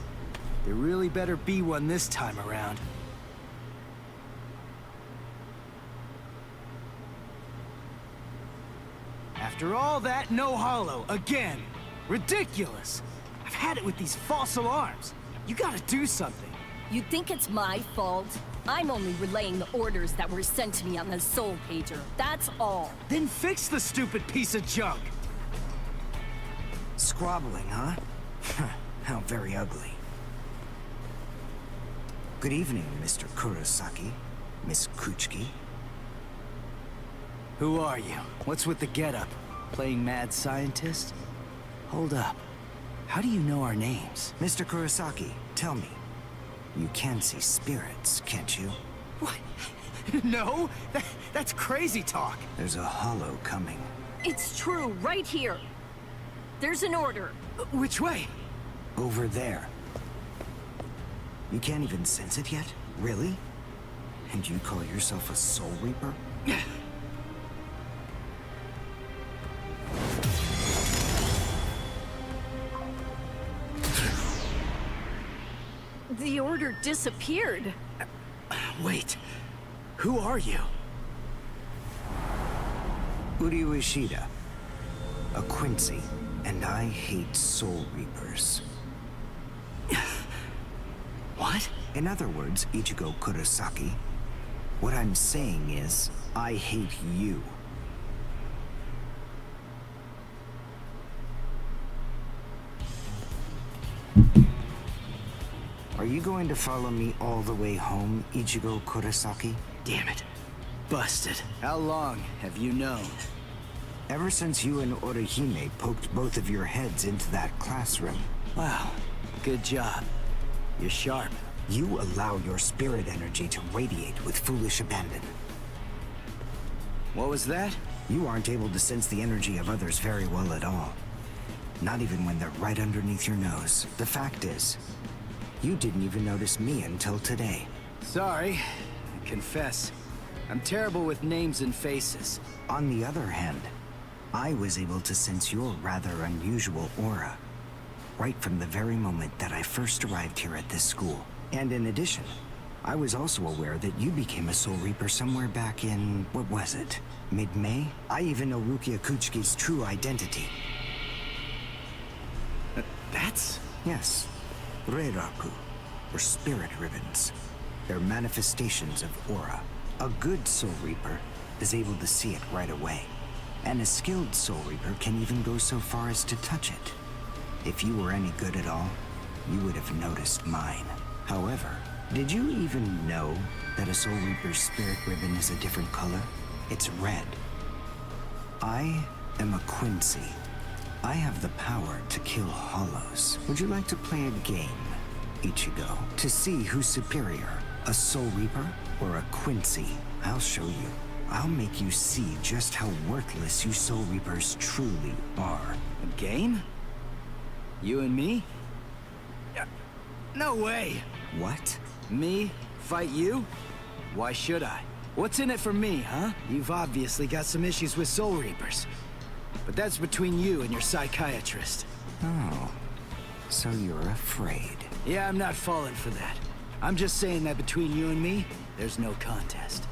D: there really better be one this time around. After all that, no Hollow, again! Ridiculous! I've had it with these false alarms. You gotta do something.
M: You think it's my fault? I'm only relaying the orders that were sent to me on the Soul Pager, that's all.
D: Then fix the stupid piece of junk! Squabbling, huh? How very ugly. Good evening, Mr. Kurosaki, Miss Kuchiki. Who are you? What's with the getup? Playing mad scientist? Hold up. How do you know our names? Mr. Kurosaki, tell me. You can see spirits, can't you? What? No, that's crazy talk. There's a hollow coming.
M: It's true, right here. There's an order.
D: Which way? Over there. You can't even sense it yet? Really? And you call yourself a Soul Reaper?
H: The order disappeared.
D: Wait. Who are you? Uryu Ishida. A Quincy. And I hate Soul Reapers. What? In other words, Ichigo Kurosaki, what I'm saying is, I hate you. Are you going to follow me all the way home, Ichigo Kurosaki? Damn it. Busted. How long have you known? Ever since you and Orihime poked both of your heads into that classroom. Wow. Good job. You're sharp. You allow your spirit energy to radiate with foolish abandon. What was that? You aren't able to sense the energy of others very well at all. Not even when they're right underneath your nose. The fact is, you didn't even notice me until today. Sorry. I confess. I'm terrible with names and faces. On the other hand, I was able to sense your rather unusual aura. Right from the very moment that I first arrived here at this school. And in addition, I was also aware that you became a Soul Reaper somewhere back in, what was it? Mid-May? I even know Rukia Kuchiki's true identity. That's? Yes. Reiraku, or spirit ribbons. They're manifestations of aura. A good Soul Reaper is able to see it right away. And a skilled Soul Reaper can even go so far as to touch it. If you were any good at all, you would have noticed mine. However, did you even know that a Soul Reaper's spirit ribbon is a different color? It's red. I am a Quincy. I have the power to kill hollows. Would you like to play a game, Ichigo? To see who's superior, a Soul Reaper or a Quincy? I'll show you. I'll make you see just how worthless you Soul Reapers truly are. A game? You and me? No way! What? Me? Fight you? Why should I? What's in it for me, huh? You've obviously got some issues with Soul Reapers. But that's between you and your psychiatrist. Oh. So you're afraid. Yeah, I'm not falling for that. I'm just saying that between you and me, there's no contest.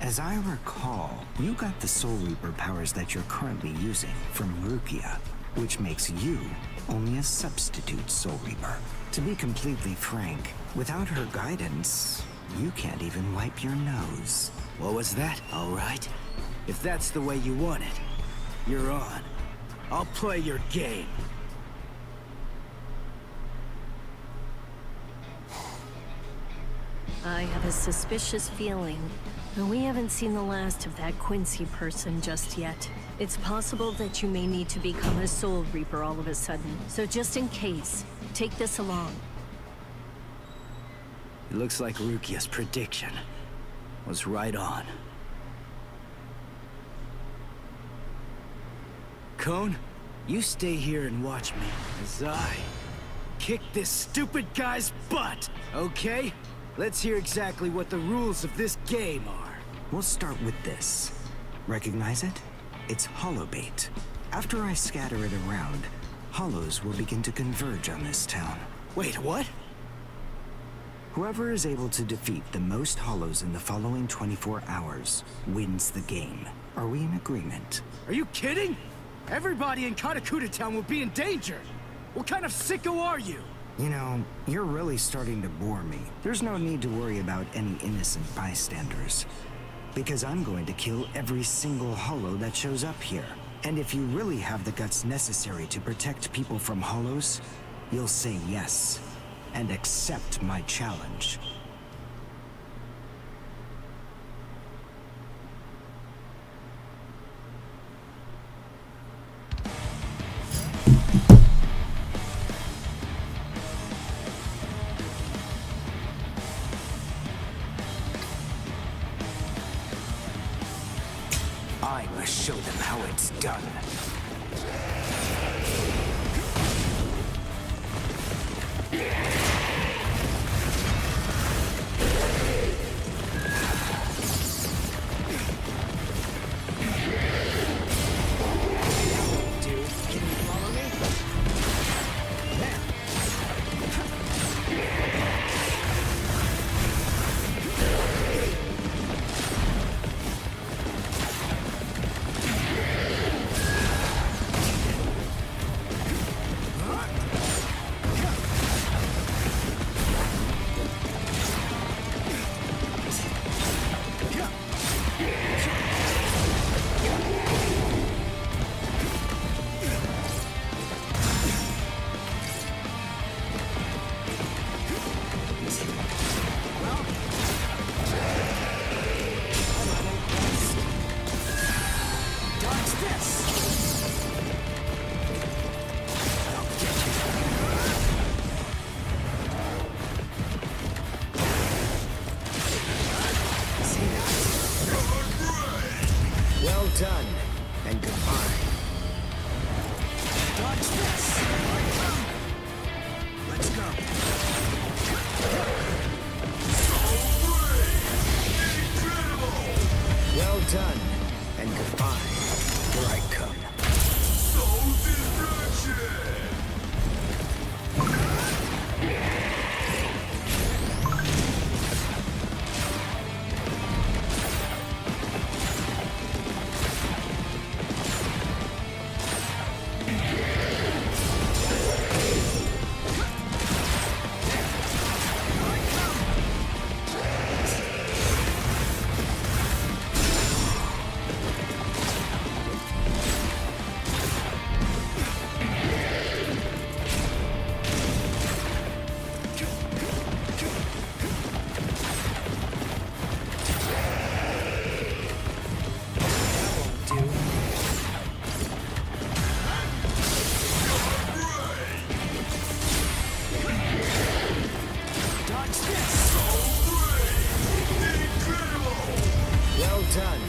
D: As I recall, you got the Soul Reaper powers that you're currently using from Rukia, which makes you only a substitute Soul Reaper. To be completely frank, without her guidance, you can't even wipe your nose. What was that? All right. If that's the way you want it, you're on. I'll play your game.
H: I have a suspicious feeling, but we haven't seen the last of that Quincy person just yet. It's possible that you may need to become a Soul Reaper all of a sudden, so just in case, take this along.
D: It looks like Rukia's prediction was right on. Cone, you stay here and watch me as I kick this stupid guy's butt, okay? Let's hear exactly what the rules of this game are. We'll start with this. Recognize it? It's Hollowbait. After I scatter it around, hollows will begin to converge on this town. Wait, what? Whoever is able to defeat the most hollows in the following 24 hours wins the game. Are we in agreement? Are you kidding? Everybody in Katakuta Town will be in danger! What kind of sicko are you? You know, you're really starting to bore me. There's no need to worry about any innocent bystanders. Because I'm going to kill every single hollow that shows up here. And if you really have the guts necessary to protect people from hollows, you'll say yes and accept my challenge. I must show them how it's done. Well done, and goodbye. Dodge this! Let's go. Well done, and goodbye. Here I come. Well done,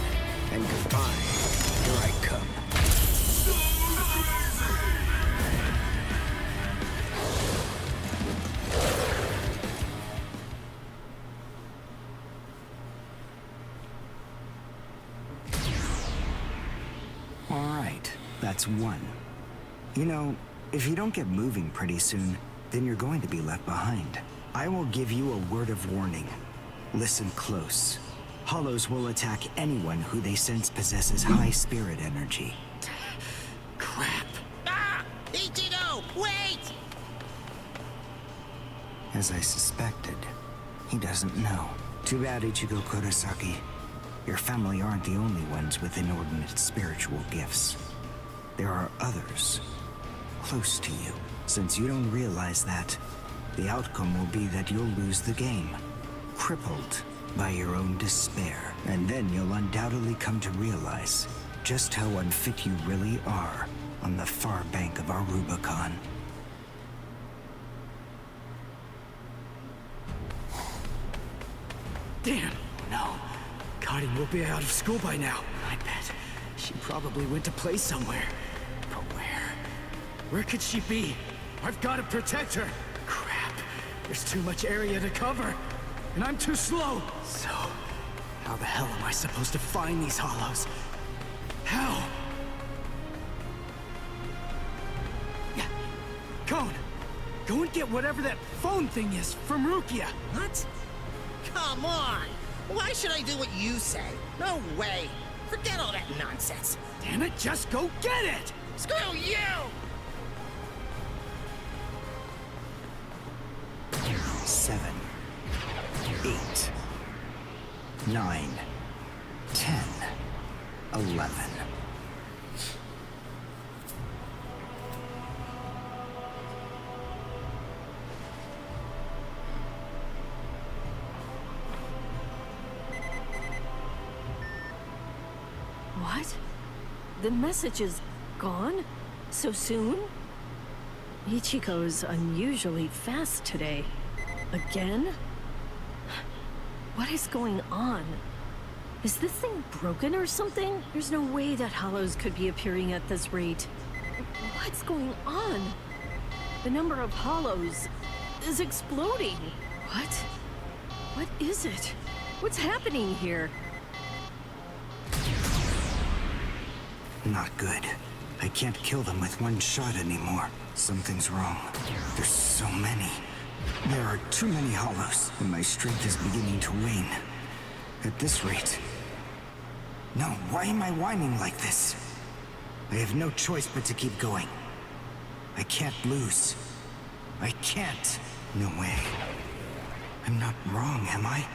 D: and goodbye. Here I come. All right, that's one. You know, if you don't get moving pretty soon, then you're going to be left behind. I will give you a word of warning. Listen close. Hollows will attack anyone who they sense possesses high spirit energy.
B: Crap.
E: Ah! Ichigo, wait!
D: As I suspected, he doesn't know. Too bad, Ichigo Kurosaki. Your family aren't the only ones with inordinate spiritual gifts. There are others close to you. Since you don't realize that, the outcome will be that you'll lose the game, crippled by your own despair. And then you'll undoubtedly come to realize just how unfit you really are on the far bank of our Rubicon.
B: Damn. No. Karin will be out of school by now. I bet. She probably went to play somewhere. But where? Where could she be? I've got to protect her. Crap. There's too much area to cover. And I'm too slow. So, how the hell am I supposed to find these hollows? How? Yeah. Cone, go and get whatever that phone thing is from Rukia.
E: What? Come on! Why should I do what you say? No way! Forget all that nonsense!
B: Damn it, just go get it!
E: Screw you!
D: 7, 8, 9, 10, 11. .
H: What? The message is gone? So soon? Ichigo's unusually fast today. Again? What is going on? Is this thing broken or something? There's no way that Hollows could be appearing at this rate. What's going on? The number of Hollows is exploding. What? What is it? What's happening here?
D: Not good. I can't kill them with one shot anymore. Something's wrong. There's so many. There are too many Hollows, and my strength is beginning to wane. At this rate... No, why am I whining like this? I have no choice but to keep going. I can't lose. I can't. No way. I'm not wrong, am I?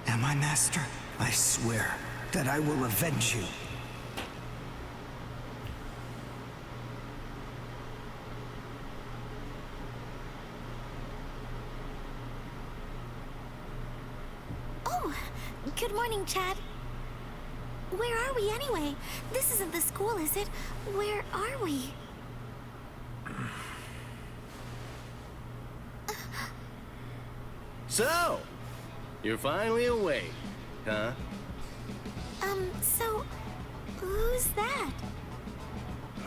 D: Am I, Master? I swear that I will avenge you.
G: Oh, good morning, Chad. Where are we anyway? This isn't the school, is it? Where are we?
N: So, you're finally awake, huh?
G: So, who's that?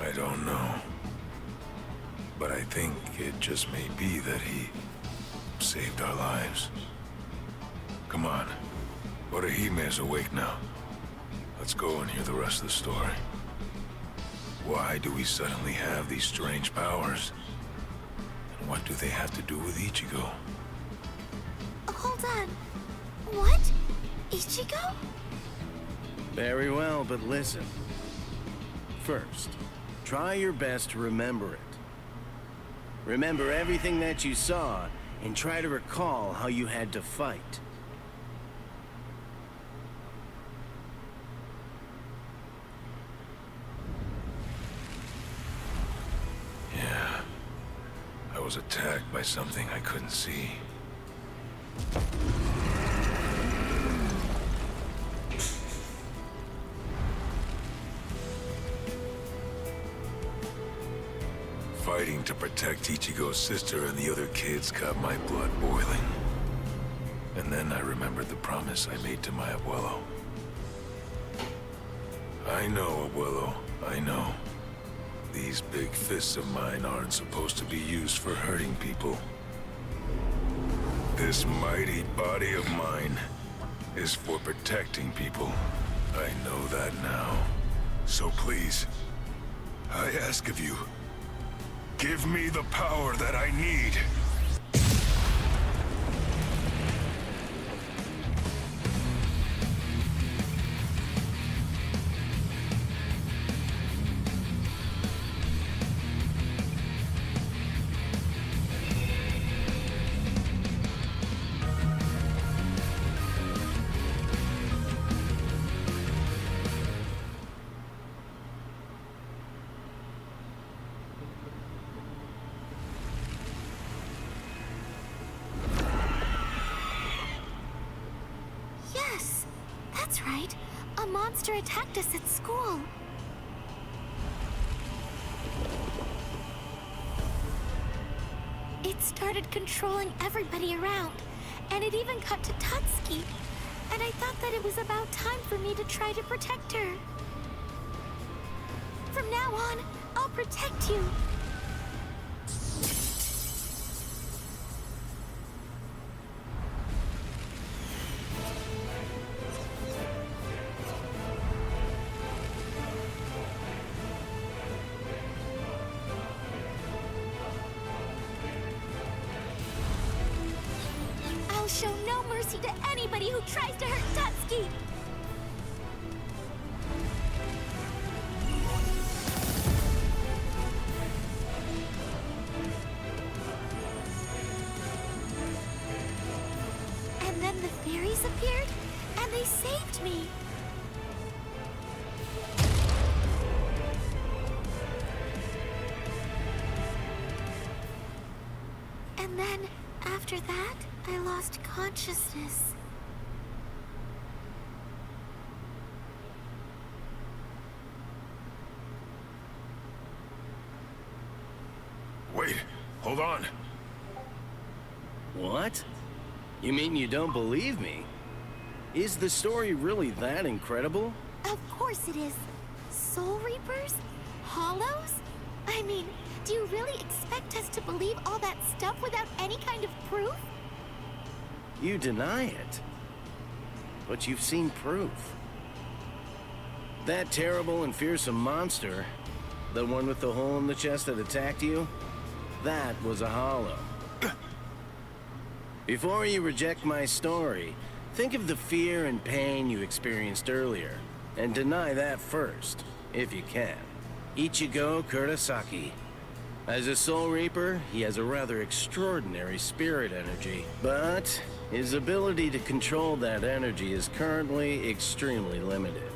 I: I don't know. But I think it just may be that he saved our lives. Come on. Orehime's awake now. Let's go and hear the rest of the story. Why do we suddenly have these strange powers? And what do they have to do with Ichigo?
G: Hold on. What? Ichigo?
N: Very well, but listen. First, try your best to remember it. Remember everything that you saw, and try to recall how you had to fight.
I: Yeah. I was attacked by something I couldn't see. Fighting to protect Ichigo's sister and the other kids got my blood boiling. And then I remembered the promise I made to my abuelo. I know, abuelo, I know. These big fists of mine aren't supposed to be used for hurting people. This mighty body of mine is for protecting people. I know that now. So please, I ask of you, give me the power that I need.
G: Yes, that's right. A monster attacked us at school. It started controlling everybody around, and it even got to Tatsuki. And I thought that it was about time for me to try to protect her. From now on, I'll protect you. I'll show no mercy to anybody who tries to hurt Tatsuki! And then the fairies appeared, and they saved me! And then, after that, I lost consciousness.
I: Hold on.
N: What? You mean you don't believe me? Is the story really that incredible?
G: Of course it is. Soul Reapers? Hollows? I mean, do you really expect us to believe all that stuff without any kind of proof?
N: You deny it. But you've seen proof. That terrible and fearsome monster, the one with the hole in the chest that attacked you, that was a hollow. Before you reject my story, think of the fear and pain you experienced earlier, and deny that first, if you can. Ichigo Kurosaki. As a Soul Reaper, he has a rather extraordinary spirit energy, but his ability to control that energy is currently extremely limited.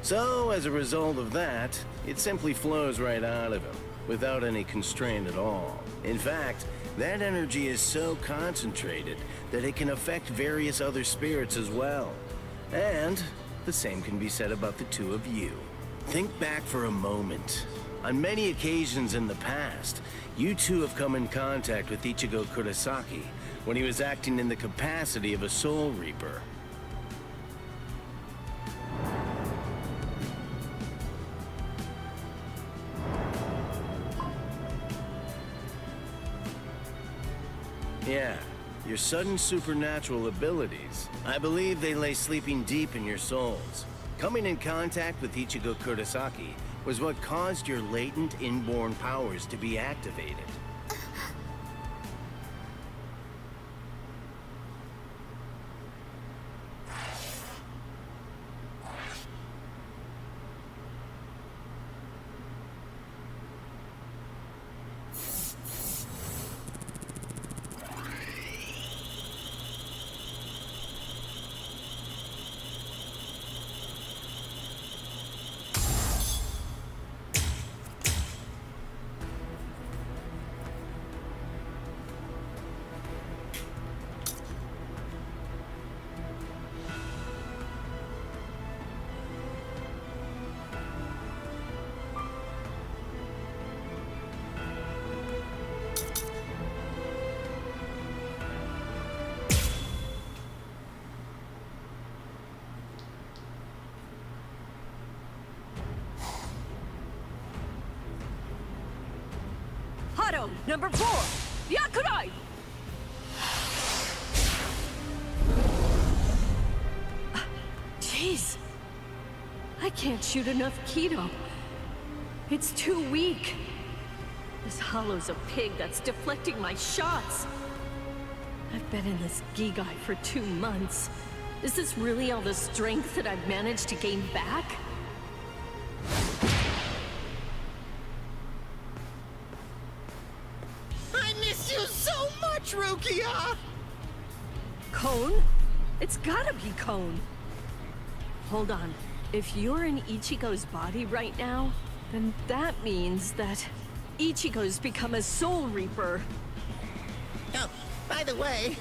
N: So, as a result of that, it simply flows right out of him, without any constraint at all. In fact, that energy is so concentrated that it can affect various other spirits as well. And the same can be said about the two of you. Think back for a moment. On many occasions in the past, you two have come in contact with Ichigo Kurosaki when he was acting in the capacity of a Soul Reaper. Yeah, your sudden supernatural abilities. I believe they lay sleeping deep in your souls. Coming in contact with Ichigo Kurosaki was what caused your latent inborn powers to be activated.
M: Number 4, Yakurai! Jeez. I can't shoot enough Keto. It's too weak. This hollow's a pig that's deflecting my shots. I've been in this Gigai for 2 months. Is this really all the strength that I've managed to gain back?
E: Rukia!
M: Cone? It's gotta be Cone. Hold on. If you're in Ichigo's body right now, then that means that Ichigo's become a Soul Reaper.
E: Oh, by the way,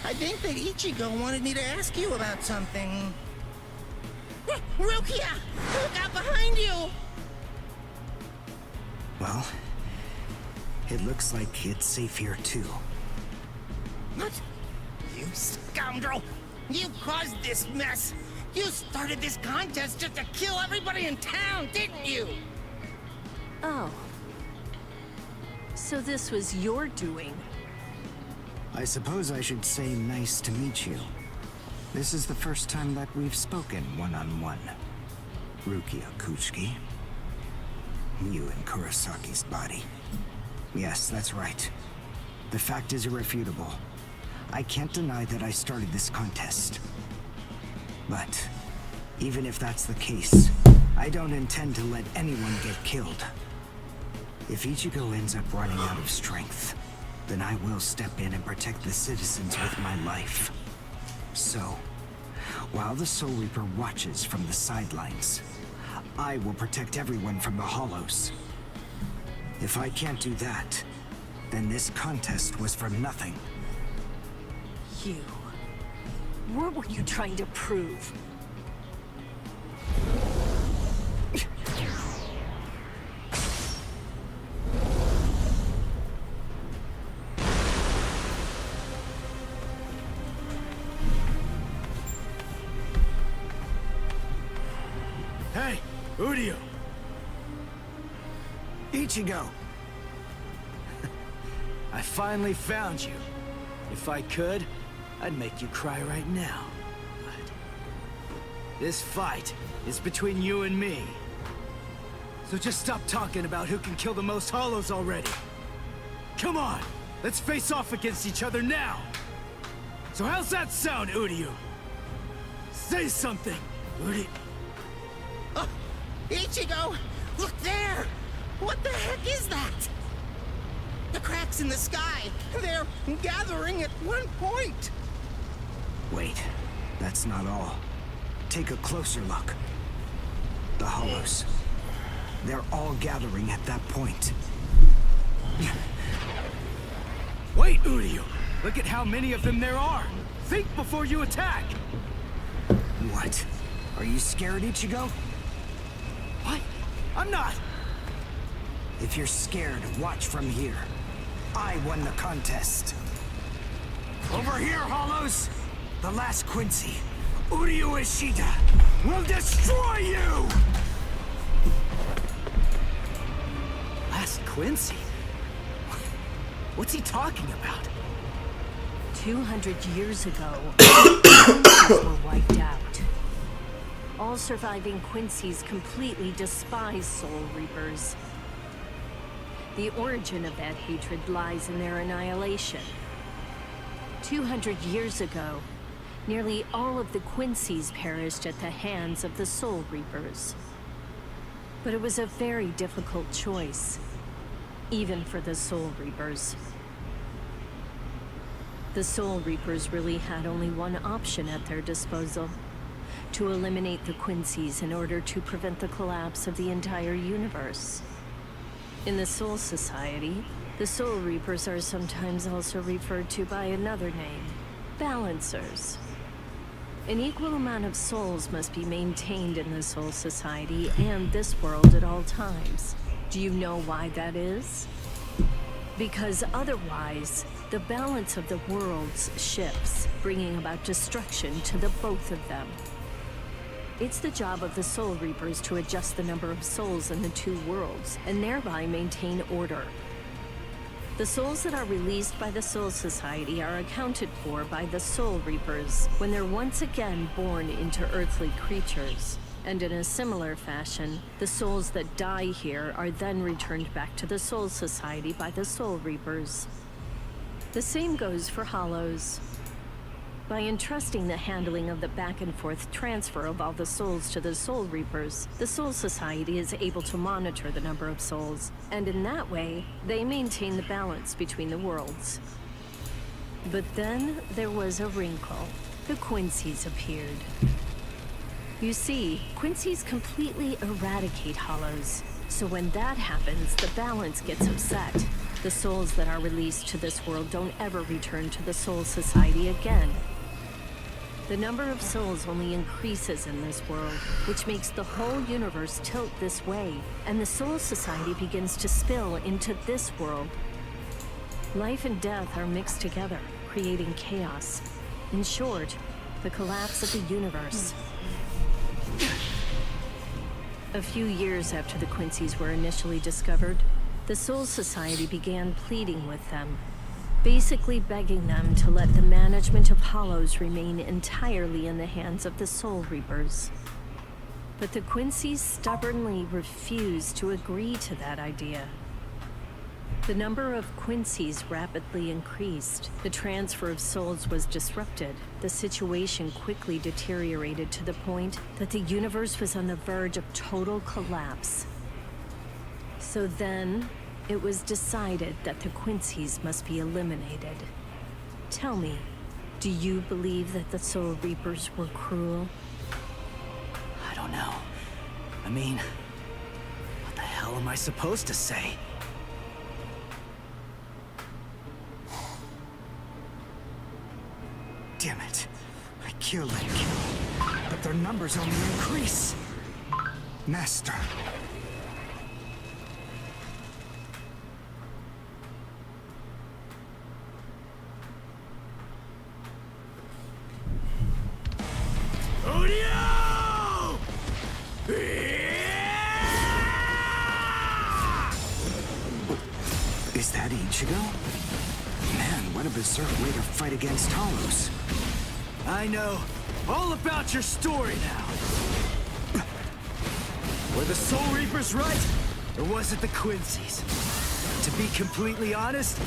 E: I think that Ichigo wanted me to ask you about something. Rukia! Look out behind you!
D: Well, it looks like it's safe here too.
E: What? You scoundrel! You caused this mess! You started this contest just to kill everybody in town, didn't you?
M: Oh. So this was your doing?
D: I suppose I should say nice to meet you. This is the first time that we've spoken one-on-one. Rukia Kuchiki. You in Kurosaki's body. Yes, that's right. The fact is irrefutable. I can't deny that I started this contest. But, even if that's the case, I don't intend to let anyone get killed. If Ichigo ends up running out of strength, then I will step in and protect the citizens with my life. So, while the Soul Reaper watches from the sidelines, I will protect everyone from the Hollows. If I can't do that, then this contest was for nothing.
M: You... What were you trying to prove?
D: Udio!
E: Ichigo!
D: I finally found you. If I could, I'd make you cry right now. But this fight is between you and me. So just stop talking about who can kill the most Hollows already. Come on, let's face off against each other now. So how's that sound, Udio? Say something, Udio.
E: Oh, Ichigo! Look there! What the heck is that? The cracks in the sky! They're gathering at one point!
D: Wait, that's not all. Take a closer look. The Hollows. They're all gathering at that point. Wait, Udio! Look at how many of them there are! Think before you attack! What? Are you scared, Ichigo? What? I'm not! If you're scared, watch from here. I won the contest. Over here, Hollows! The last Quincy, Udio Ishida, will destroy you! Last Quincy? What's he talking about?
H: 200 years ago, Quincy's were wiped out. All surviving Quincy's completely despise Soul Reapers. The origin of that hatred lies in their annihilation. 200 years ago, nearly all of the Quincy's perished at the hands of the Soul Reapers. But it was a very difficult choice, even for the Soul Reapers. The Soul Reapers really had only one option at their disposal: to eliminate the Quincy's in order to prevent the collapse of the entire universe. In the Soul Society, the Soul Reapers are sometimes also referred to by another name: Balancers. An equal amount of souls must be maintained in the Soul Society and this world at all times. Do you know why that is? Because otherwise, the balance of the worlds shifts, bringing about destruction to the both of them. It's the job of the Soul Reapers to adjust the number of souls in the two worlds, and thereby maintain order. The souls that are released by the Soul Society are accounted for by the Soul Reapers when they're once again born into earthly creatures. And in a similar fashion, the souls that die here are then returned back to the Soul Society by the Soul Reapers. The same goes for Hollows. By entrusting the handling of the back-and-forth transfer of all the souls to the Soul Reapers, the Soul Society is able to monitor the number of souls, and in that way, they maintain the balance between the worlds. But then there was a wrinkle. The Quincy's appeared. You see, Quincy's completely eradicate Hollows, so when that happens, the balance gets upset. The souls that are released to this world don't ever return to the Soul Society again. The number of souls only increases in this world, which makes the whole universe tilt this way, and the Soul Society begins to spill into this world. Life and death are mixed together, creating chaos. In short, the collapse of the universe. A few years after the Quincy's were initially discovered, the Soul Society began pleading with them, basically begging them to let the management of Hollows remain entirely in the hands of the Soul Reapers. But the Quincy's stubbornly refused to agree to that idea. The number of Quincy's rapidly increased. The transfer of souls was disrupted. The situation quickly deteriorated to the point that the universe was on the verge of total collapse. So then, it was decided that the Quincy's must be eliminated. Tell me, do you believe that the Soul Reapers were cruel?
D: I don't know. I mean, what the hell am I supposed to say? Damn it. I killed Link, but their numbers only increase. Master. Udio! Ichigo? Man, what a berserk way to fight against Hollows.
B: I know all about your story now. Were the Soul Reapers right, or was it the Quincy's? To be completely honest,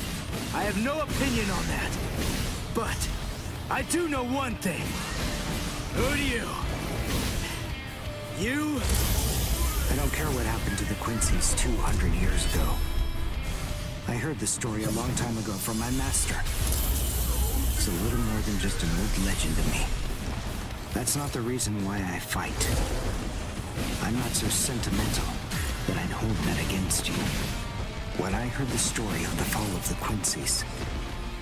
B: I have no opinion on that. But I do know one thing. Who do you? You?
D: I don't care what happened to the Quincy's 200 years ago. I heard the story a long time ago from my master. It's a little more than just an old legend to me. That's not the reason why I fight. I'm not so sentimental that I'd hold that against you. When I heard the story of the fall of the Quincy's,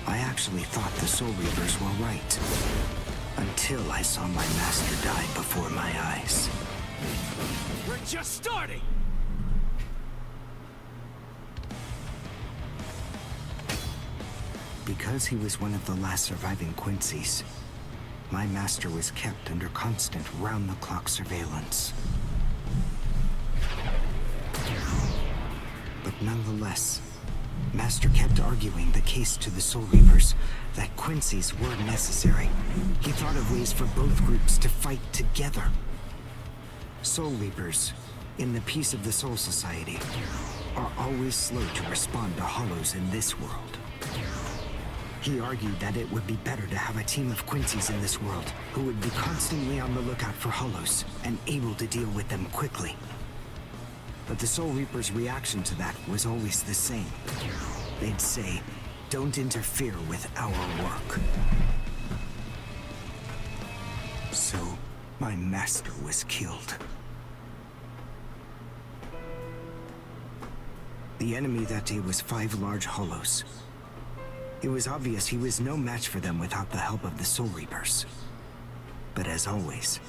D: I actually thought the Soul Reapers were right. Until I saw my master die before my eyes.
B: We're just starting!
D: Because he was one of the last surviving Quincy's, my master was kept under constant round-the-clock surveillance. But nonetheless, Master kept arguing the case to the Soul Reapers that Quincy's were necessary. He thought of ways for both groups to fight together. Soul Reapers, in the peace of the Soul Society, are always slow to respond to Hollows in this world. He argued that it would be better to have a team of Quincy's in this world who would be constantly on the lookout for Hollows and able to deal with them quickly. But the Soul Reapers' reaction to that was always the same. They'd say, "Don't interfere with our work." So, my master was killed. The enemy that day was 5 large Hollows. It was obvious he was no match for them without the help of the Soul Reapers. But as always,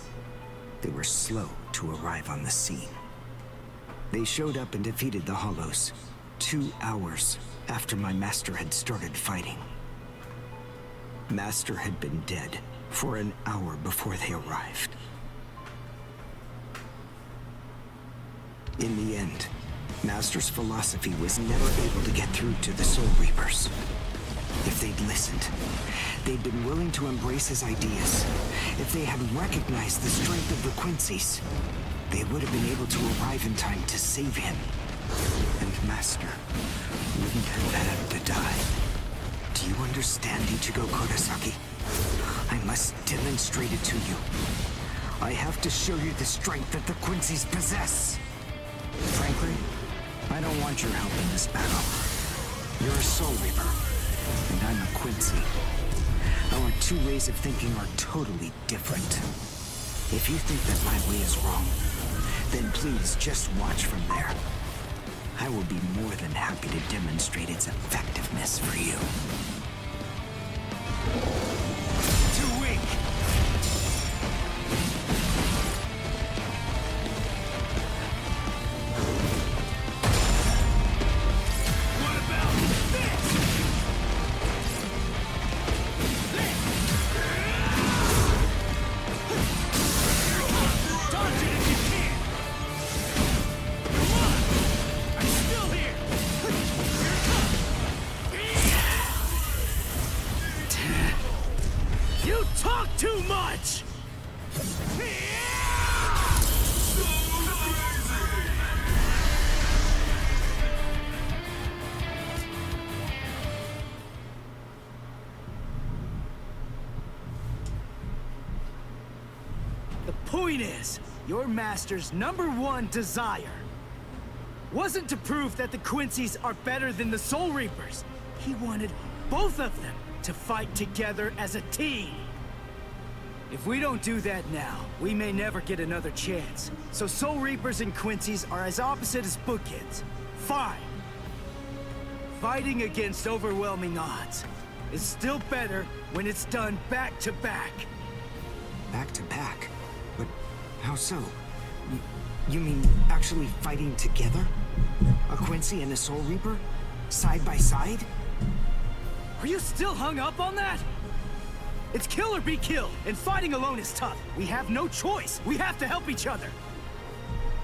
D: they were slow to arrive on the scene. They showed up and defeated the Hollows 2 hours after my master had started fighting. Master had been dead for an hour before they arrived. In the end, Master's philosophy was never able to get through to the Soul Reapers. If they'd listened, they'd been willing to embrace his ideas. If they had recognized the strength of the Quincy's, they would have been able to arrive in time to save him. And Master wouldn't have had to die. Do you understand, Ichigo Kurosaki? I must demonstrate it to you. I have to show you the strength that the Quincy's possess. Frankly, I don't want your help in this battle. You're a Soul Reaper, and I'm a Quincy. Our 2 ways of thinking are totally different. If you think that my way is wrong, then please just watch from there. I will be more than happy to demonstrate its effectiveness for you.
B: Too weak! Too much! The point is, your master's #1 desire wasn't to prove that the Quincy's are better than the Soul Reapers. He wanted both of them to fight together as a team. If we don't do that now, we may never get another chance. So Soul Reapers and Quincy's are as opposite as bookends. Fine. Fighting against overwhelming odds is still better when it's done back to back.
D: Back to back? But how so? You mean actually fighting together? A Quincy and a Soul Reaper? Side by side?
B: Are you still hung up on that? It's kill or be killed, and fighting alone is tough. We have no choice. We have to help each other.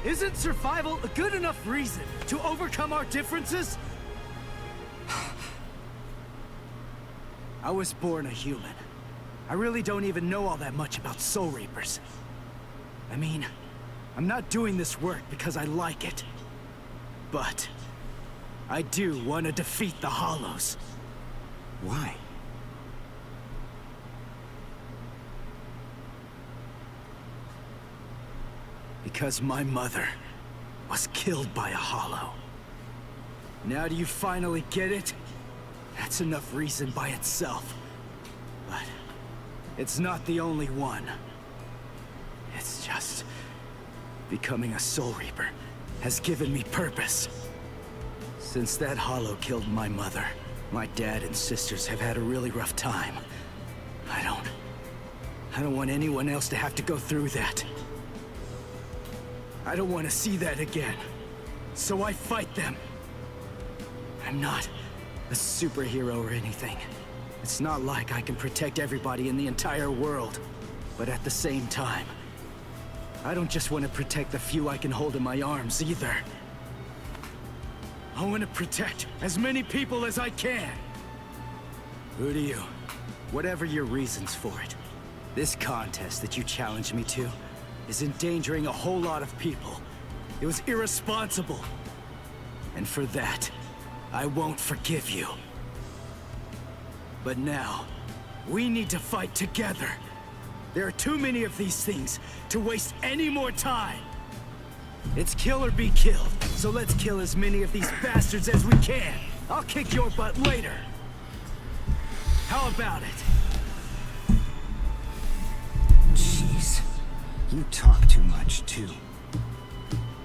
B: Isn't survival a good enough reason to overcome our differences?
D: I was born a human. I really don't even know all that much about Soul Reapers. I mean, I'm not doing this work because I like it. But I do want to defeat the Hollows.
E: Why?
D: Because my mother was killed by a Hollow. Now do you finally get it? That's enough reason by itself. But it's not the only one. It's just... becoming a Soul Reaper has given me purpose. Since that Hollow killed my mother, my dad and sisters have had a really rough time. I don't want anyone else to have to go through that. I don't want to see that again. So I fight them. I'm not a superhero or anything. It's not like I can protect everybody in the entire world. But at the same time, I don't just want to protect the few I can hold in my arms either. I want to protect as many people as I can. Who do you? Whatever your reasons for it, this contest that you challenged me to is endangering a whole lot of people. It was irresponsible. And for that, I won't forgive you. But now, we need to fight together. There are too many of these things to waste any more time. It's kill or be killed, so let's kill as many of these bastards as we can. I'll kick your butt later. How about it?
E: Jeez. You talk too much, too.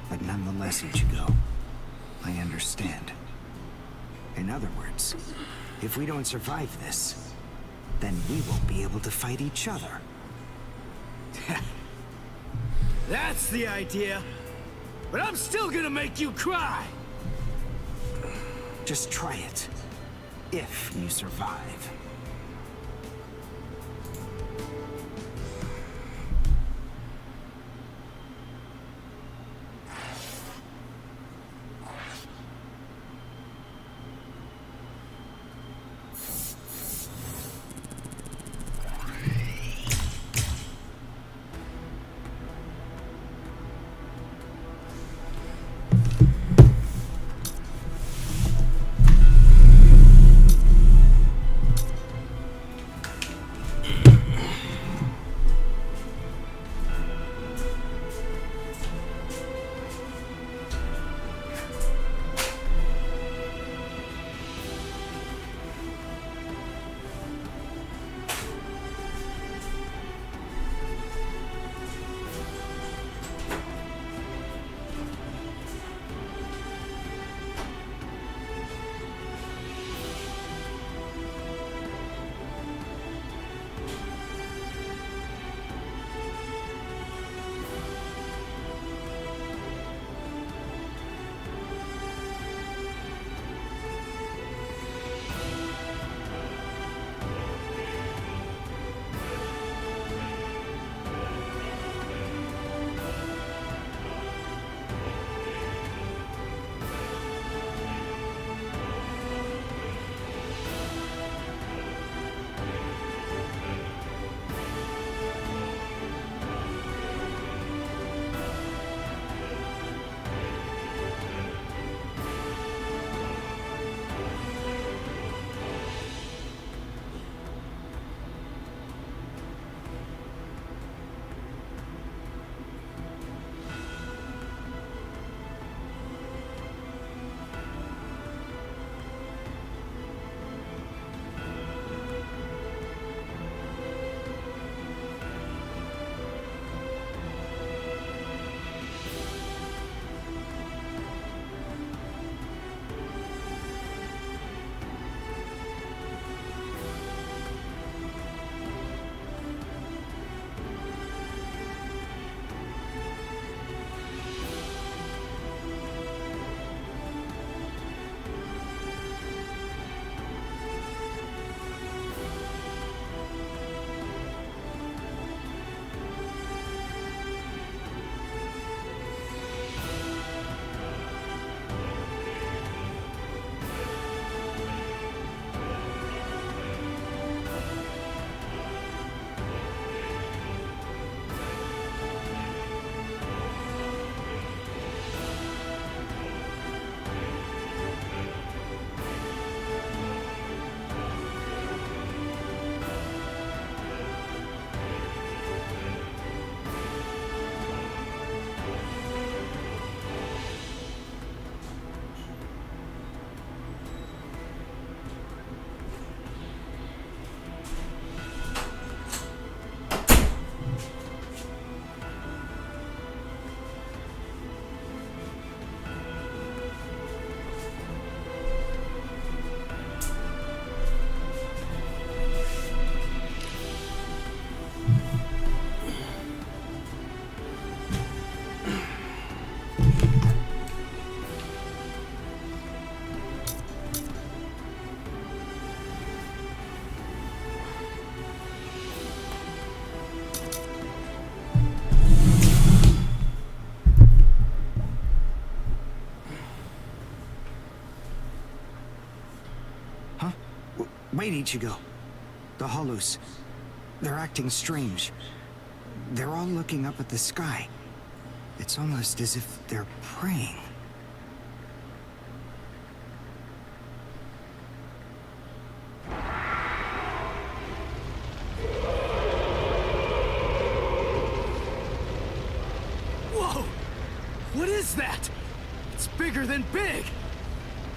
E: But nonetheless, Ichigo, I understand. In other words, if we don't survive this, then we won't be able to fight each other.
D: That's the idea. But I'm still gonna make you cry.
E: Just try it. If you survive.
O: Wait, Ichigo. The Hollows. They're acting strange. They're all looking up at the sky. It's almost as if they're praying.
B: Whoa! What is that? It's bigger than big!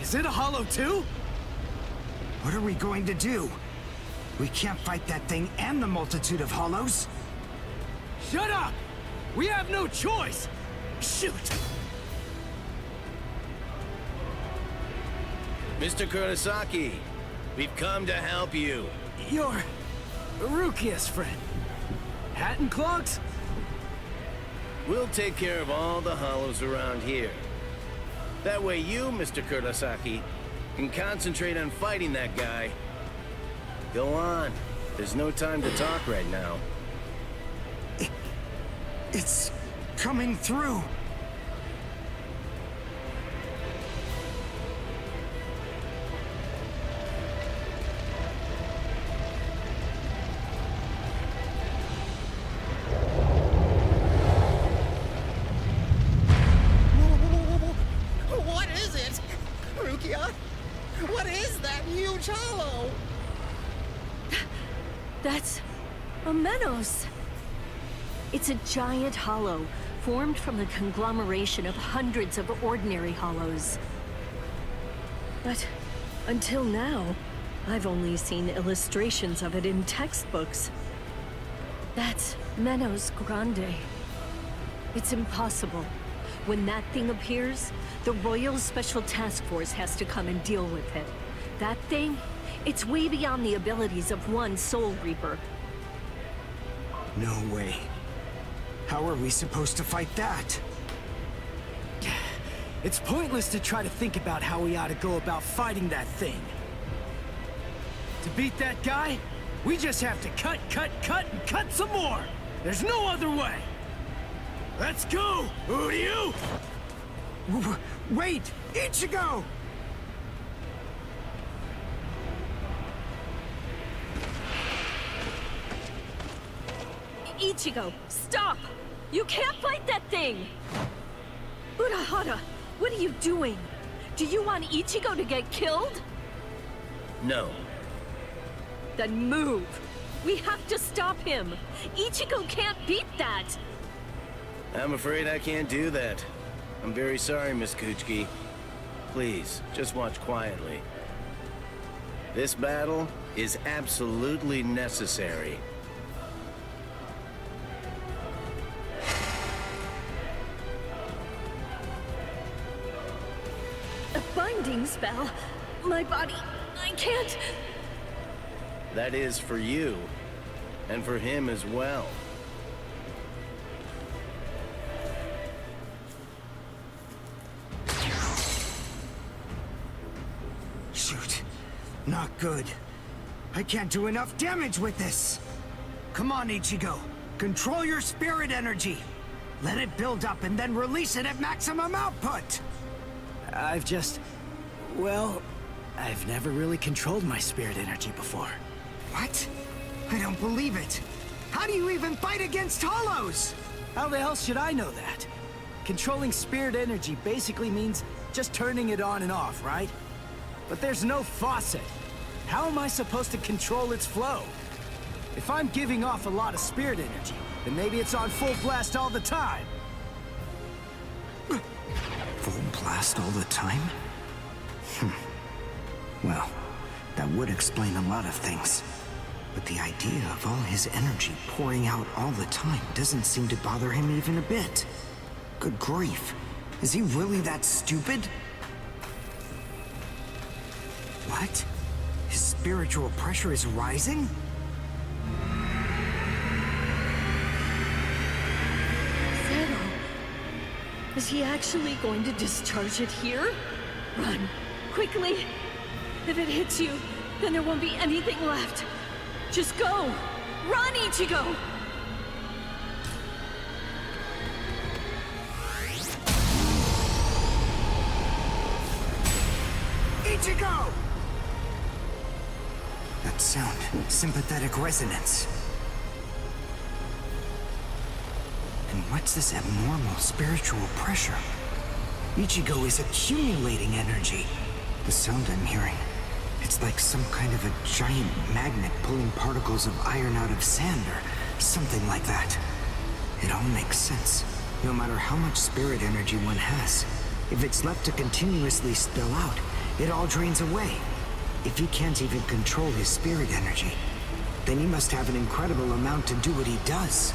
B: Is it a Hollow too?
O: What are we going to do? We can't fight that thing and the multitude of Hollows.
B: Shut up! We have no choice! Shoot!
N: Mr. Kurosaki, we've come to help you.
B: You're Rukia's friend. Hat and clogs?
N: We'll take care of all the Hollows around here. That way you, Mr. Kurosaki, can concentrate on fighting that guy. Go on. There's no time to talk right now.
O: It's coming through.
E: What is it? Rukia? What is that huge hollow?
H: That's a Menos. It's a giant hollow formed from the conglomeration of hundreds of ordinary hollows. But until now, I've only seen illustrations of it in textbooks. That's Menos Grande. It's impossible. When that thing appears, the Royal Special Task Force has to come and deal with it. That thing, it's way beyond the abilities of one Soul Reaper.
O: No way. How are we supposed to fight that?
B: It's pointless to try to think about how we ought to go about fighting that thing. To beat that guy, we just have to cut, and cut some more! There's no other way! Let's go, Uryu!
O: Wait! Ichigo!
H: Ichigo, stop! You can't fight that thing! Urahara, what are you doing? Do you want Ichigo to get killed?
N: No.
H: Then move! We have to stop him! Ichigo can't beat that!
N: I'm afraid I can't do that. I'm very sorry, Miss Kuchiki. Please, just watch quietly. This battle is absolutely necessary.
H: A binding spell? My body... I can't...
N: That is for you, and for him as well.
O: Shoot. Not good. I can't do enough damage with this. Come on, Ichigo. Control your spirit energy. Let it build up and then release it at maximum output.
B: Well, I've never really controlled my spirit energy before.
O: What? I don't believe it. How do you even fight against Hollows?
B: How the hell should I know that? Controlling spirit energy basically means just turning it on and off, right? But there's no faucet. How am I supposed to control its flow? If I'm giving off a lot of spirit energy, then maybe it's on full blast all the time.
O: Full blast all the time? Well, that would explain a lot of things. But the idea of all his energy pouring out all the time doesn't seem to bother him even a bit. Good grief. Is he really that stupid? What? His spiritual pressure is rising?
H: Zero. Is he actually going to discharge it here? Run. Quickly. If it hits you, then there won't be anything left. Just go! Run, Ichigo!
O: Ichigo! That sound, sympathetic resonance. And what's this abnormal spiritual pressure? Ichigo is accumulating energy. The sound I'm hearing, it's like some kind of a giant magnet pulling particles of iron out of sand or something like that. It all makes sense. No matter how much spirit energy one has, if it's left to continuously spill out, it all drains away. If he can't even control his spirit energy, then he must have an incredible amount to do what he does.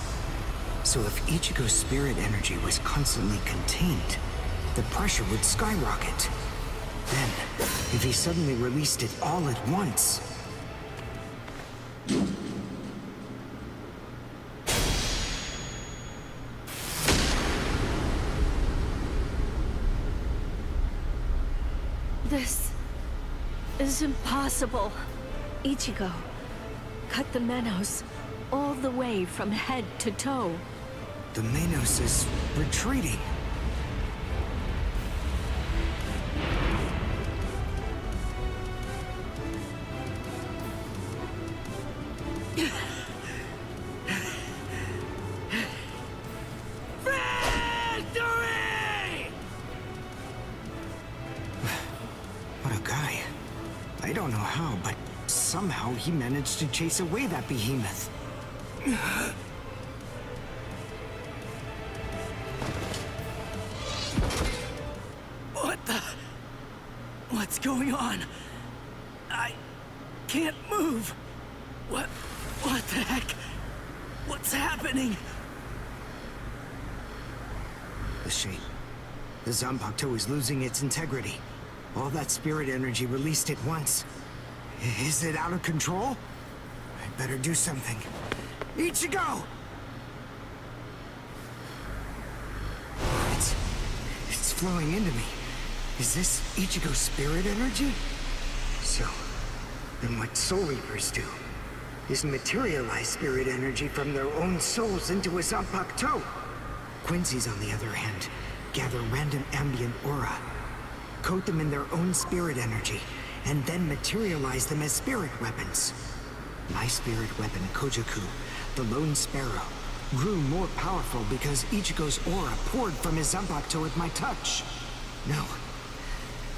O: So if Ichigo's spirit energy was constantly contained, the pressure would skyrocket. Then, if he suddenly released it all at once...
M: This is impossible. Ichigo, cut the Menos all the way from head to toe.
O: The Menos is retreating. What a guy. I don't know how, but somehow he managed to chase away that behemoth.
B: What's going on? I can't move. What the heck? What's happening?
O: The shape. The Zanpakuto is losing its integrity. All that spirit energy released at once. Is it out of control? I better do something. Ichigo! It's flowing into me. Is this Ichigo's spirit energy? So, then what Soul Reapers do is materialize spirit energy from their own souls into a Zanpakuto. Quincy's, on the other hand, gather random ambient aura, coat them in their own spirit energy, and then materialize them as spirit weapons. My spirit weapon, Kojaku, the Lone Sparrow, grew more powerful because Ichigo's aura poured from his Zanpakuto at my touch. No,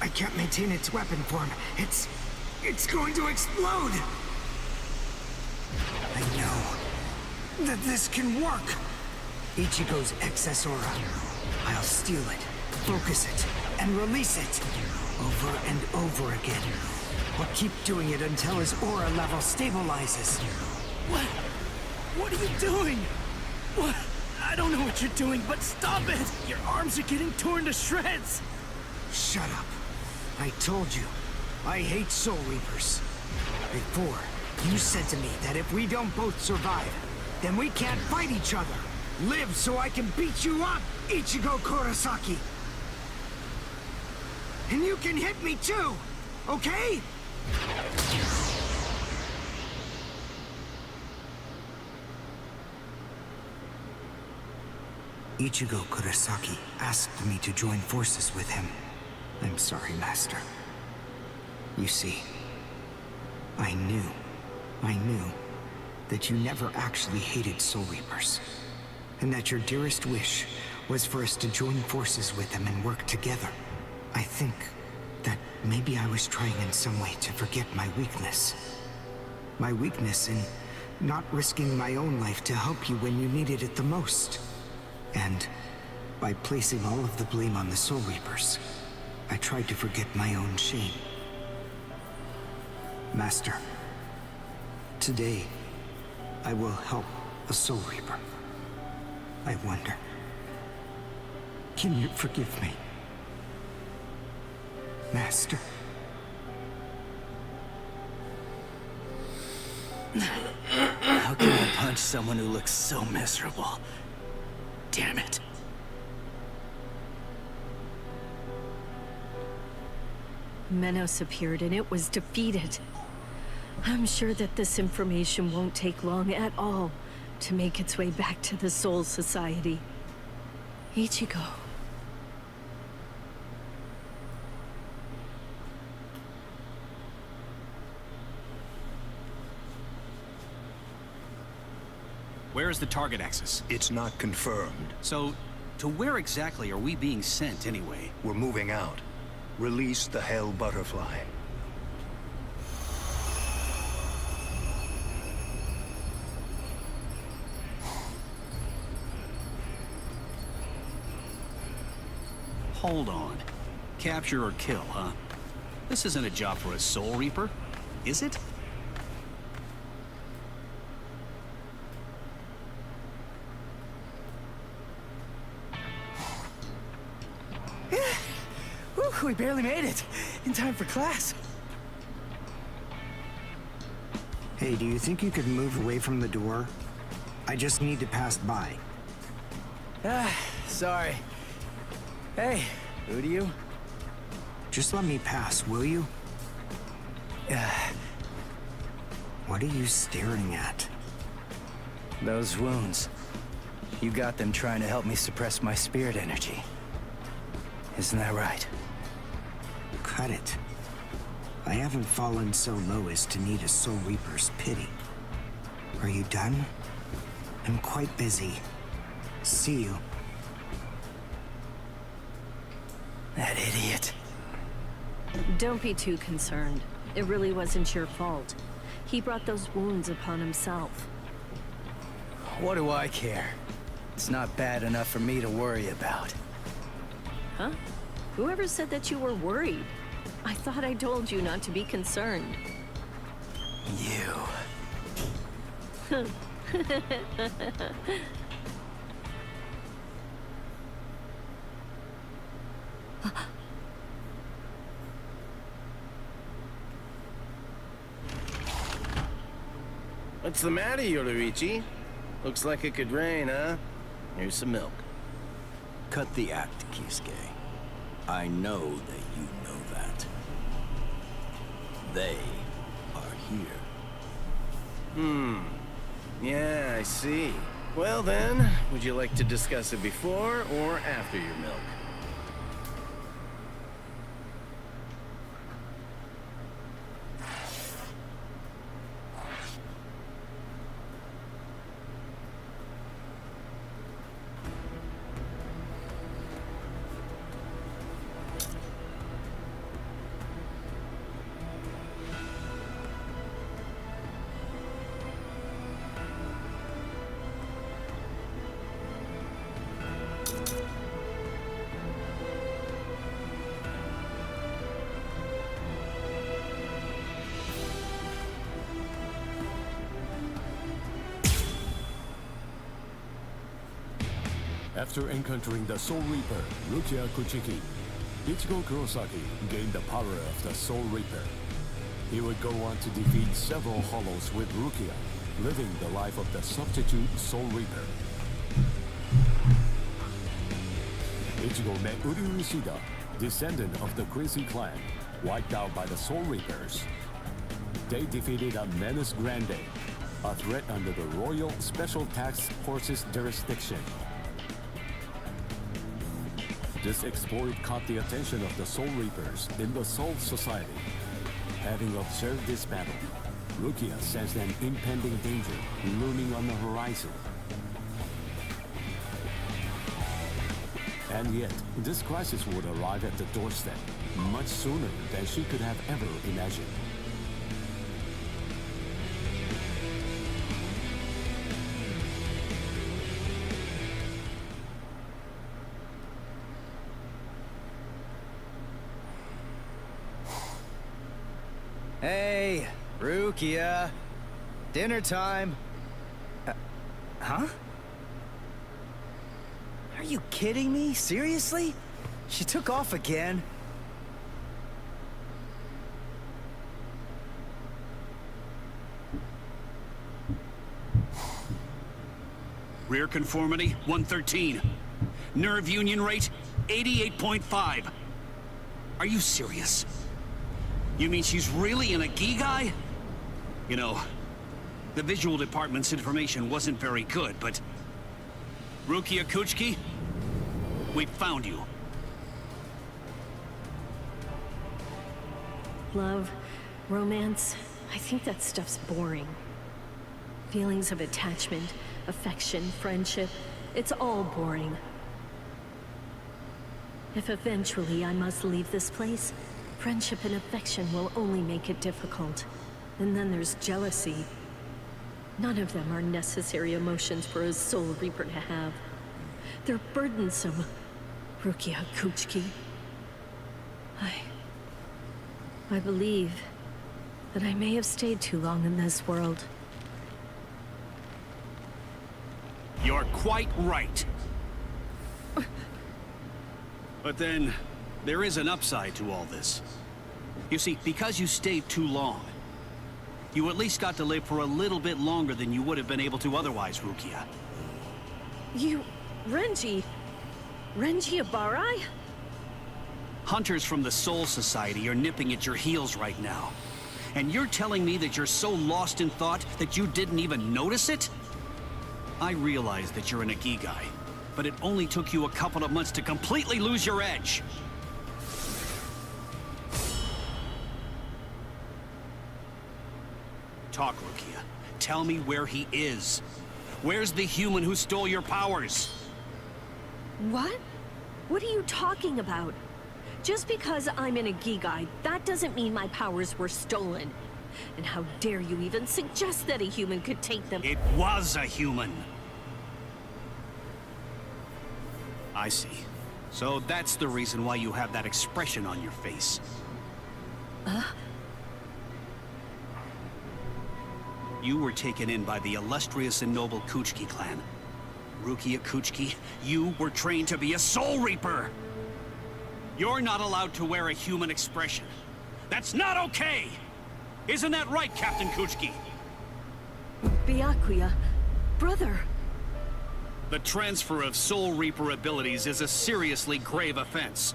O: I can't maintain its weapon form. It's going to explode! I know that this can work! Ichigo's excess aura. I'll steal it, focus it, and release it. Over and over again. I'll keep doing it until his aura level stabilizes.
B: What are you doing? What? I don't know what you're doing, but stop it! Your arms are getting torn to shreds!
O: Shut up. I told you, I hate Soul Reapers. Before, you said to me that if we don't both survive, then we can't fight each other. Live so I can beat you up, Ichigo Kurosaki! And you can hit me too, okay? Ichigo Kurosaki asked me to join forces with him. I'm sorry, Master. You see, I knew that you never actually hated Soul Reapers, and that your dearest wish was for us to join forces with them and work together. I think that maybe I was trying in some way to forget my weakness. My weakness in not risking my own life to help you when you needed it the most. And by placing all of the blame on the Soul Reapers, I tried to forget my own shame. Master, today, I will help a Soul Reaper. I wonder, can you forgive me? Master?
B: How can I punch someone who looks so miserable? Damn it.
M: Menos appeared and it was defeated. I'm sure that this information won't take long at all to make its way back to the Soul Society. Ichigo.
P: Where is the target axis?
Q: It's not confirmed.
P: So, to where exactly are we being sent anyway?
Q: We're moving out. Release the Hell Butterfly.
P: Hold on. Capture or kill, huh? This isn't a job for a Soul Reaper, is it?
O: Whew, we barely made it. In time for class. Hey, do you think you could move away from the door? I just need to pass by.
D: Sorry. Hey, who do you?
O: Just let me pass, will you? What are you staring at?
D: Those wounds. You got them trying to help me suppress my spirit energy. Isn't that right?
O: Cut it. I haven't fallen so low as to need a Soul Reaper's pity. Are you done? I'm quite busy. See you.
D: That idiot.
H: Don't be too concerned. It really wasn't your fault. He brought those wounds upon himself.
D: What do I care? It's not bad enough for me to worry about.
H: Huh? Whoever said that you were worried? I thought I told you not to be concerned.
D: You.
N: What's the matter, Yoruichi? Looks like it could rain, huh? Here's some milk.
R: Cut the act, Kisuke. I know that you know that. They are here.
N: Yeah, I see. Well then, would you like to discuss it before or after your milk?
S: After encountering the Soul Reaper, Rukia Kuchiki, Ichigo Kurosaki gained the power of the Soul Reaper. He would go on to defeat several Hollows with Rukia, living the life of the substitute Soul Reaper. Ichigo met Uryu Ishida, descendant of the Quincy clan, wiped out by the Soul Reapers. They defeated a Menace Grande, a threat under the Royal Special Task Force's jurisdiction. This exploit caught the attention of the Soul Reapers in the Soul Society. Having observed this battle, Rukia sensed an impending danger looming on the horizon. And yet, this crisis would arrive at the doorstep much sooner than she could have ever imagined.
D: Hey, Rukia. Dinner time. Huh? Are you kidding me? Seriously? She took off again?
P: Rear conformity, 113. Nerve union rate, 88.5. Are you serious? You mean she's really in a Gigai? You know, the visual department's information wasn't very good, but... Rukia Kuchiki, we found you.
H: Love, romance, I think that stuff's boring. Feelings of attachment,
M: affection, friendship. It's all boring. If eventually I must leave this place, friendship and affection will only make it difficult. And then there's jealousy. None of them are necessary emotions for a Soul Reaper to have. They're burdensome, Rukia Kuchiki. I believe that I may have stayed too long in this world.
P: You're quite right. But then, there is an upside to all this. You see, because you stayed too long, you at least got to live for a little bit longer than you would have been able to otherwise, Rukia.
M: Renji Abarai?
P: Hunters from the Soul Society are nipping at your heels right now. And you're telling me that you're so lost in thought that you didn't even notice it? I realize that you're an Ikigai, but it only took you a couple of months to completely lose your edge. Talk, Rukia. Tell me where he is. Where's the human who stole your powers?
M: What? What are you talking about? Just because I'm in a Ikigai, that doesn't mean my powers were stolen. And how dare you even suggest that a human could take them?
P: It was a human. I see. So that's the reason why you have that expression on your face. You were taken in by the illustrious and noble Kuchiki clan. Rukia Kuchiki, you were trained to be a Soul Reaper! You're not allowed to wear a human expression. That's not okay! Isn't that right, Captain Kuchiki?
M: Byakuya, brother.
P: The transfer of Soul Reaper abilities is a seriously grave offense.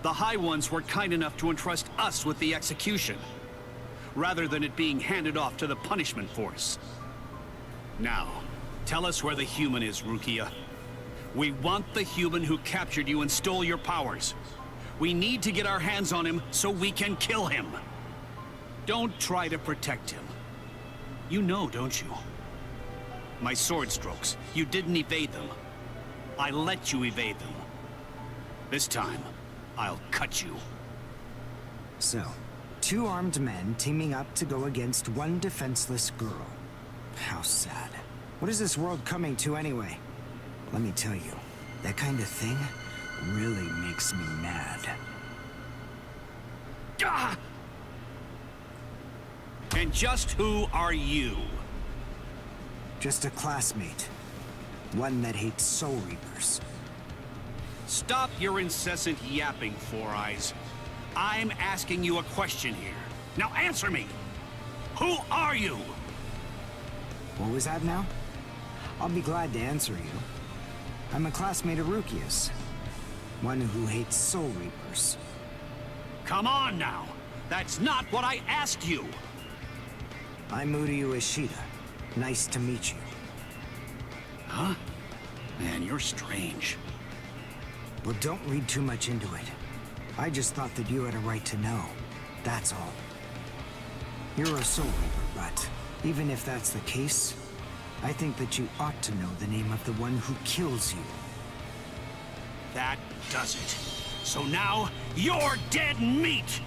P: The High Ones were kind enough to entrust us with the execution, rather than it being handed off to the punishment force. Now, tell us where the human is, Rukia. We want the human who captured you and stole your powers. We need to get our hands on him so we can kill him. Don't try to protect him. You know, don't you? My sword strokes, you didn't evade them. I let you evade them. This time, I'll cut you.
O: So, 2 armed men teaming up to go against 1 defenseless girl. How sad. What is this world coming to anyway? Let me tell you, that kind of thing really makes me mad.
P: Ah! And just who are you?
O: Just a classmate. One that hates Soul Reapers.
P: Stop your incessant yapping, Four Eyes. I'm asking you a question here. Now answer me! Who are you?
O: What was that now? I'll be glad to answer you. I'm a classmate of Rukia's. One who hates Soul Reapers.
P: Come on now! That's not what I asked you!
O: I'm Uryu Ishida. Nice to meet you.
P: Huh? Man, you're strange.
O: Well, don't read too much into it. I just thought that you had a right to know. That's all. You're a Soul Reaper, but even if that's the case, I think that you ought to know the name of the one who kills you.
P: That does it. So now, you're dead meat!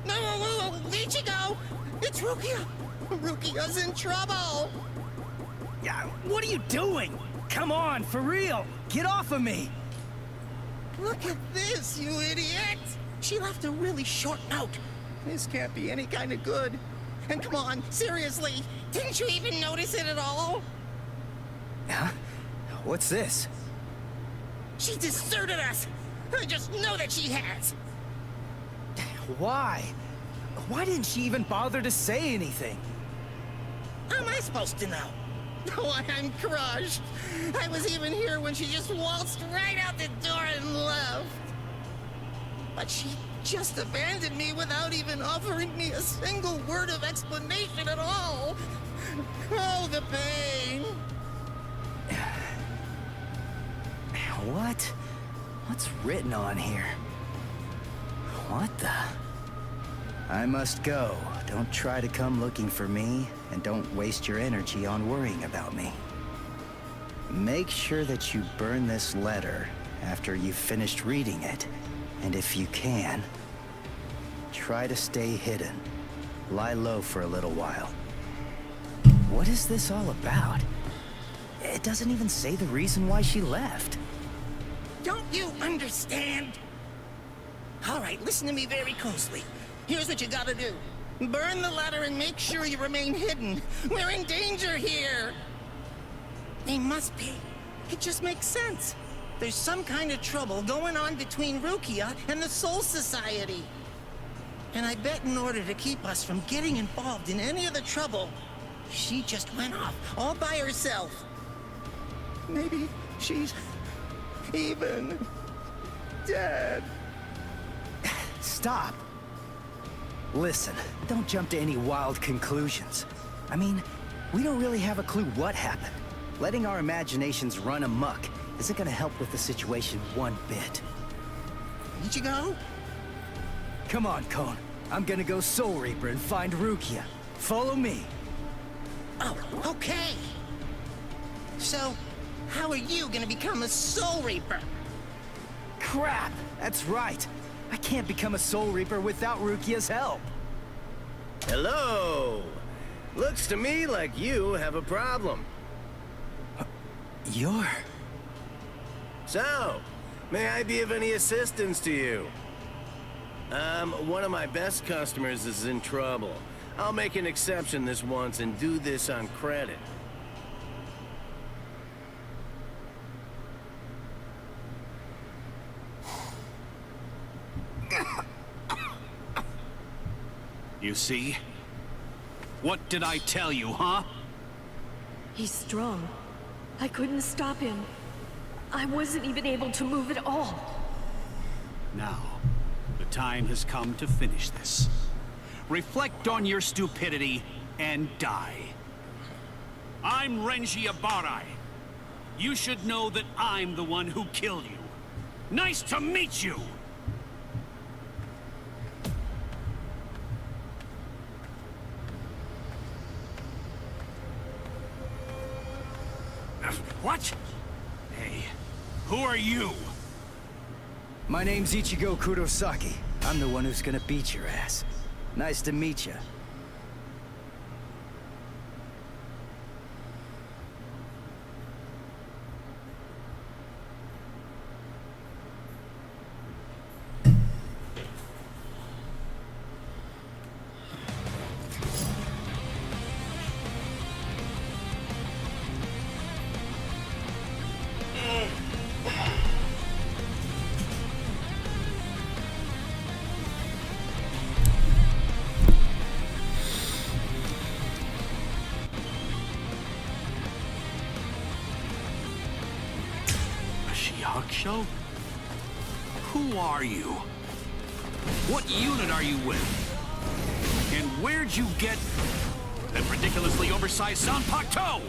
E: No, Ichigo! It's Rukia! Rukia's in trouble!
T: Yeah, what are you doing? Come on, for real! Get off of me!
E: Look at this, you idiot! She left a really short note. This can't be any kind of good. And come on, seriously, didn't you even notice it at all?
T: Huh? What's this?
E: She deserted us! I just know that she has!
T: Why? Why didn't she even bother to say anything?
E: How am I supposed to know? Oh, I'm crushed. I was even here when she just waltzed right out the door and left. But she just abandoned me without even offering me a single word of explanation at all. Oh, the pain.
T: What? What's written on here?
D: What the? I must go. Don't try to come looking for me, and don't waste your energy on worrying about me. Make sure that you burn this letter after you've finished reading it, and if you can, try to stay hidden. Lie low for a little while. What is this all about? It doesn't even say the reason why she left.
E: Don't you understand? All right, listen to me very closely. Here's what you gotta do. Burn the letter and make sure you remain hidden. We're in danger here. They must be. It just makes sense. There's some kind of trouble going on between Rukia and the Soul Society. And I bet in order to keep us from getting involved in any of the trouble, she just went off all by herself. Maybe she's even dead.
D: Stop. Listen, don't jump to any wild conclusions. I mean, we don't really have a clue what happened. Letting our imaginations run amok isn't gonna help with the situation one bit.
E: Ichigo?
D: Come on, Kon. I'm gonna go Soul Reaper and find Rukia. Follow me.
E: Oh, okay. So, how are you gonna become a Soul Reaper?
D: Crap! That's right. I can't become a Soul Reaper without Rukia's help.
N: Hello! Looks to me like you have a problem.
D: You're...
N: So, may I be of any assistance to you? One of my best customers is in trouble. I'll make an exception this once and do this on credit.
P: You see? What did I tell you, huh?
M: He's strong. I couldn't stop him. I wasn't even able to move at all.
P: Now, the time has come to finish this. Reflect on your stupidity and die. I'm Renji Abarai. You should know that I'm the one who killed you. Nice to meet you! What? Hey, who are you?
D: My name's Ichigo Kurosaki. I'm the one who's gonna beat your ass. Nice to meet you.
P: Show? Who are you? What unit are you with? And where'd you get that ridiculously oversized Zanpakuto?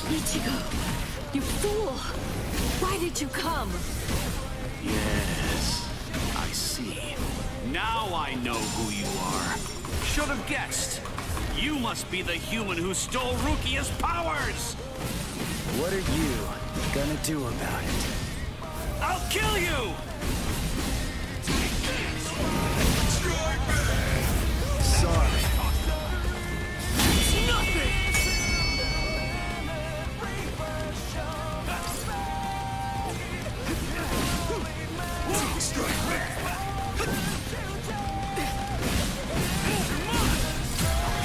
M: Ichigo, you fool! Why did you come?
P: Yes, I see. Now I know who you are. Should have guessed. You must be the human who stole Rukia's powers!
D: What are you gonna do about it?
P: I'll kill you!
D: Sorry.
P: It's nothing!
K: Strike back!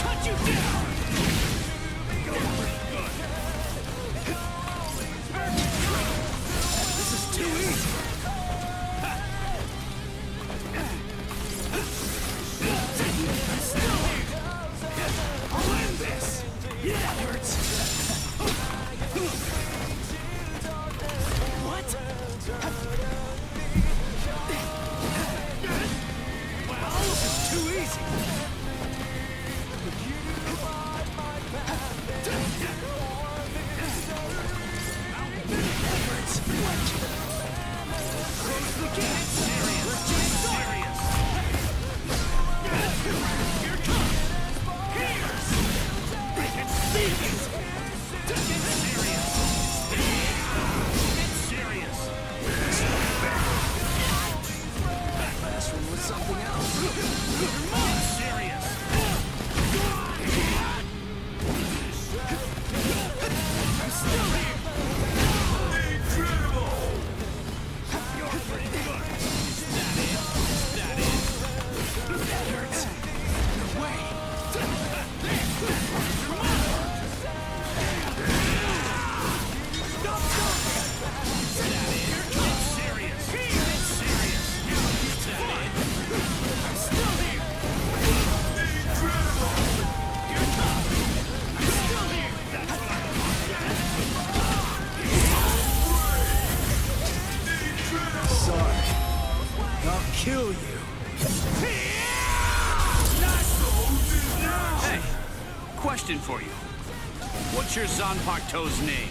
P: Cut you down!
K: This is too easy!
P: I'll end this! Yeah, that hurts! What?
O: I'll kill you.
P: Hey, question for you. What's your Zanpakuto's name?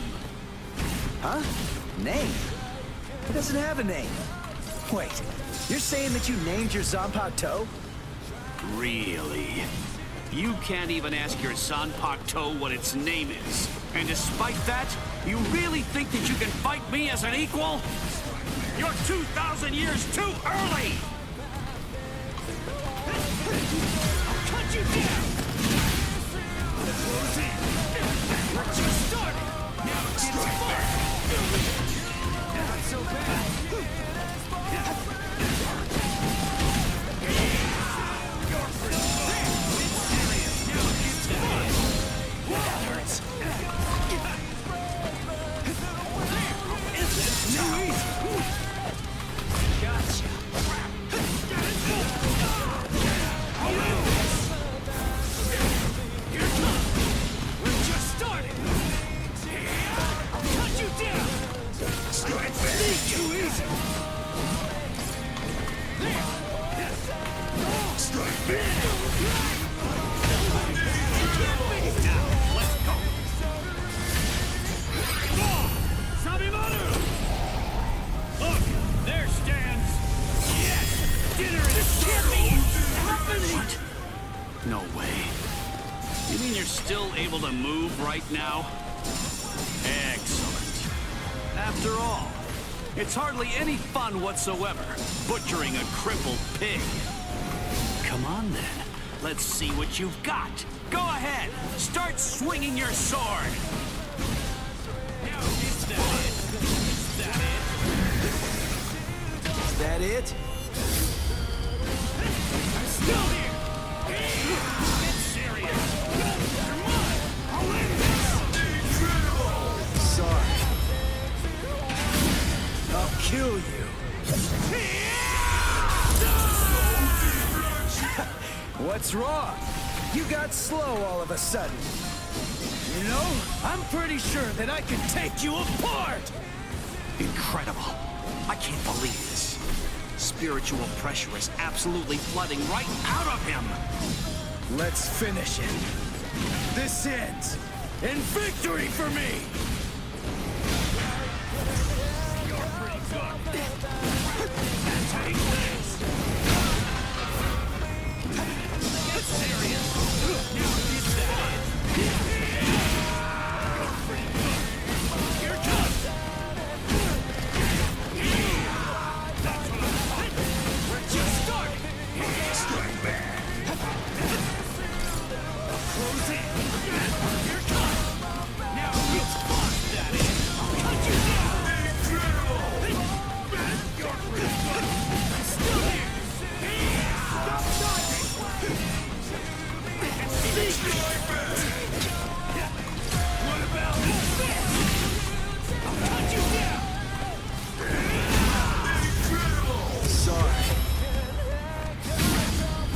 O: Huh? Name? It doesn't have a name. Wait, you're saying that you named your Zanpakuto?
P: Really? You can't even ask your Zanpakuto what its name is. And despite that, you really think that you can fight me as an equal? You're 2,000 years too early! I'll cut you down! We're just starting! Now it's fun! Not so bad! No way. You mean you're still able to move right now? Excellent. After all, it's hardly any fun whatsoever, butchering a crippled pig. Come on then, let's see what you've got. Go ahead, start swinging your sword. Now, is that it? I'm still here! Get serious! Come on! I'll win this!
O: Sorry. I'll kill you. What's wrong? You got slow all of a sudden.
T: You know, I'm pretty sure that I can take you apart!
P: Incredible. I can't believe this. Spiritual pressure is absolutely flooding right out of him.
T: Let's finish it. This ends in victory for me! You're pretty good. That's how he wins! Get serious! Now is that it? You're pretty good. You're done! That's what I'm like. We're just starting! Strike back! Close in! You're done! Now it's fun, that is! I'll cut you down! Incredible! You're pretty good! I'm still here! Stop dodging! What about this? I'll cut you down!
O: Sorry.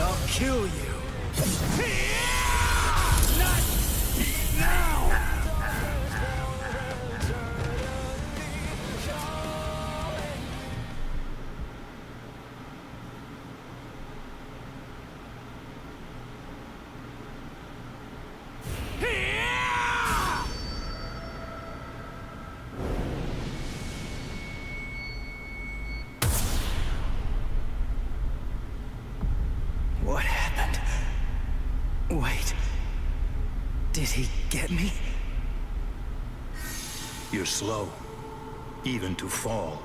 O: I'll kill you.
T: Not now!
O: What happened? Wait. Did he get me?
Q: You're slow, even to fall.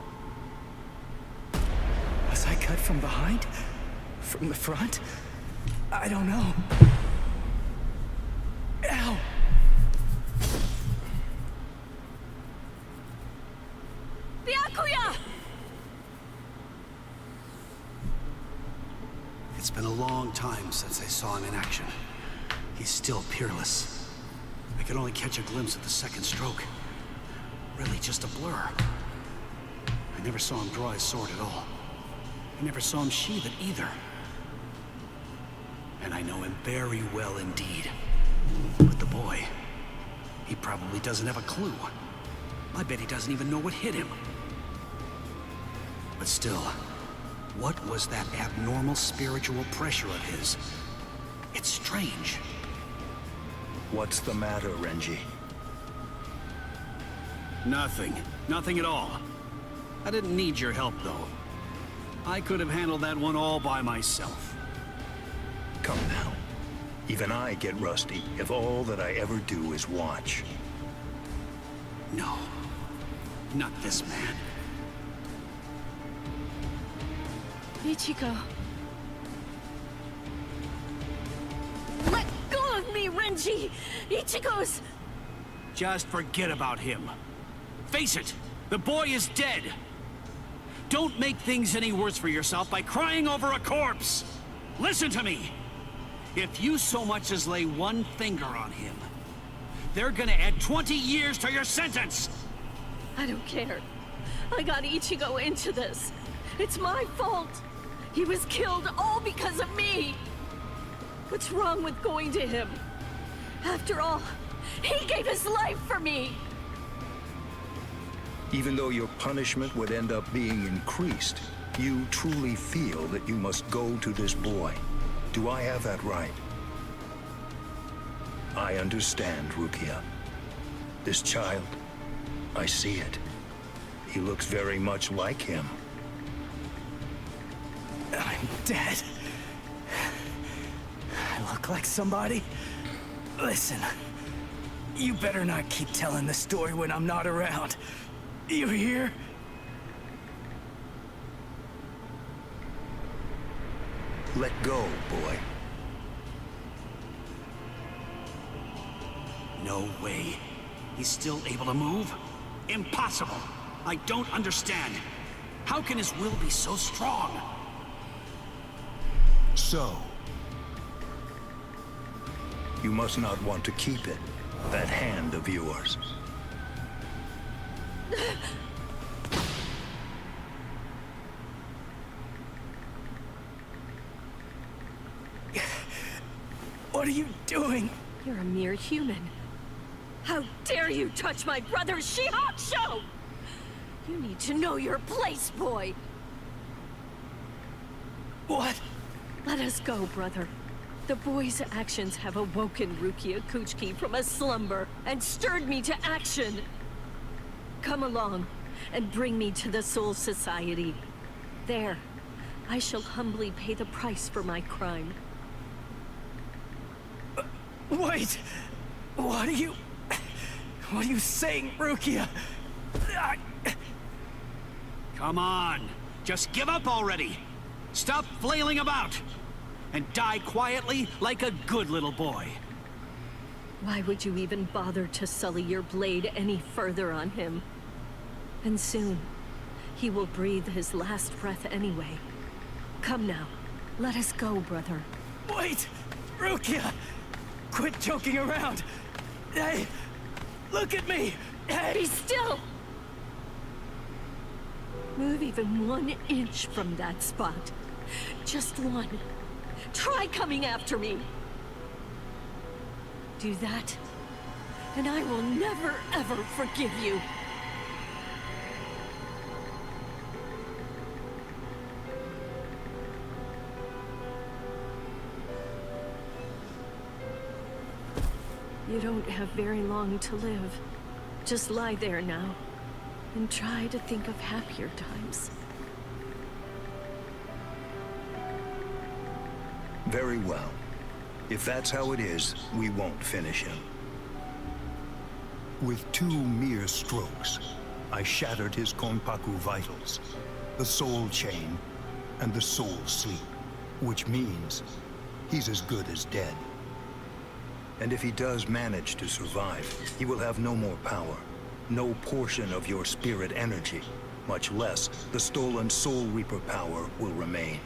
O: Was I cut from behind? From the front? I don't know. Ow!
M: Byakuya!
B: It's been a long time since I saw him in action. He's still peerless. I could only catch a glimpse of the second stroke. Really just a blur. I never saw him draw his sword at all. I never saw him sheathe it either. And I know him very well indeed. But the boy, he probably doesn't have a clue. I bet he doesn't even know what hit him. But still, What was that abnormal spiritual pressure of his? It's strange.
Q: What's the matter, Renji?
P: Nothing. Nothing at all. I didn't need your help, though. I could have handled that one all by myself.
Q: Come now. Even I get rusty if all that I ever do is watch.
P: No. Not this man.
M: Ichigo. Let go of me, Renji! Ichigo's...
P: Just forget about him. Face it, the boy is dead. Don't make things any worse for yourself by crying over a corpse. Listen to me. If you so much as lay one finger on him, they're gonna add 20 years to your sentence.
M: I don't care. I got Ichigo into this. It's my fault. He was killed all because of me. What's wrong with going to him? After all, he gave his life for me.
Q: Even though your punishment would end up being increased, you truly feel that you must go to this boy. Do I have that right? I understand, Rukia. This child, I see it. He looks very much like him.
D: I'm dead. I look like somebody? Listen, you better not keep telling the story when I'm not around. You hear?
Q: Let go, boy.
P: No way. He's still able to move? Impossible. I don't understand. How can his will be so strong?
Q: So, you must not want to keep it, that hand of yours.
D: What are you doing?
M: You're a mere human. How dare you touch my brother's Shihakusho! You need to know your place, boy.
D: What?
M: Let us go, brother. The boy's actions have awoken Rukia Kuchiki from a slumber and stirred me to action. Come along and bring me to the Soul Society. There, I shall humbly pay the price for my crime.
D: Wait! What are you saying, Rukia?
P: Come on, just give up already. Stop flailing about and die quietly like a good little boy.
M: Why would you even bother to sully your blade any further on him? And soon, he will breathe his last breath anyway. Come now, let us go, brother.
D: Wait! Rukia! Quit joking around! Hey! Look at me! Hey!
M: Be still! Move even 1 inch from that spot. Just one. Try coming after me! Do that, and I will never, ever forgive you. You don't have very long to live. Just lie there now, and try to think of happier times.
Q: Very well. If that's how it is, we won't finish him. With 2 mere strokes, I shattered his Konpaku vitals, the soul chain, and the soul sleep, which means he's as good as dead. And if he does manage to survive, he will have no more power, no portion of your spirit energy, much less the stolen Soul Reaper power will remain.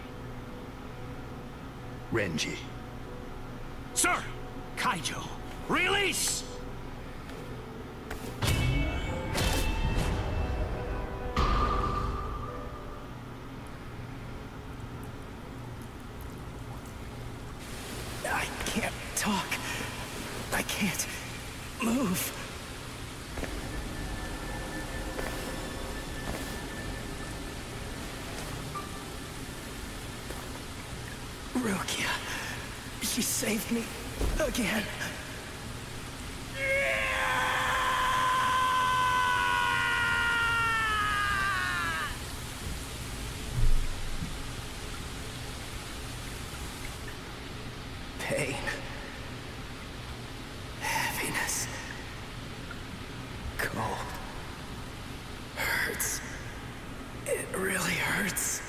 Q: Renji.
P: Sir! Kaijo, release!
D: I can't talk. I can't move.
B: Rukia. She saved me again. Pain. Heaviness. Cold. Hurts. It really hurts.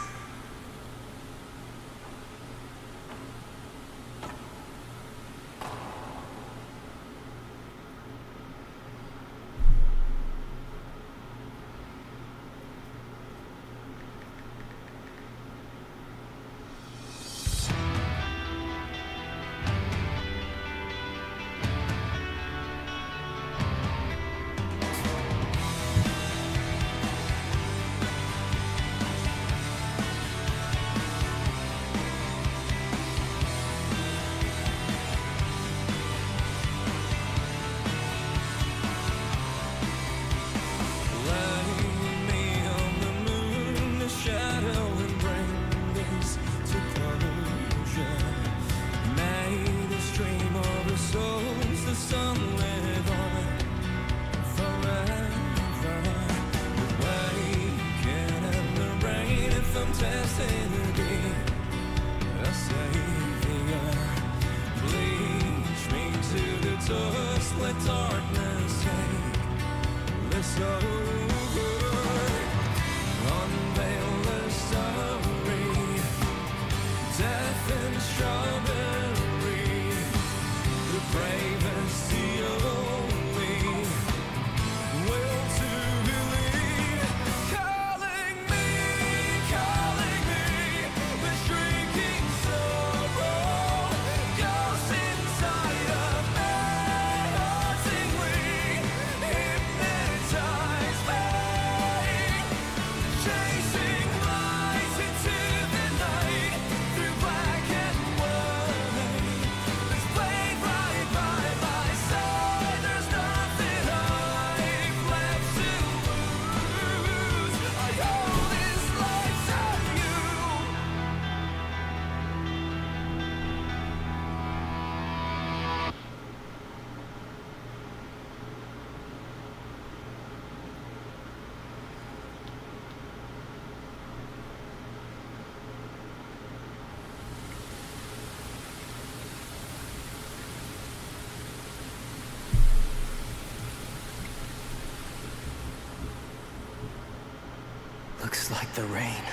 U: Let darkness take this over. Unveil the story. Death and strawberry. The bravest, the only will to believe. Calling me, the shrieking sorrow. Ghosts inside of me.
B: Looks like the rain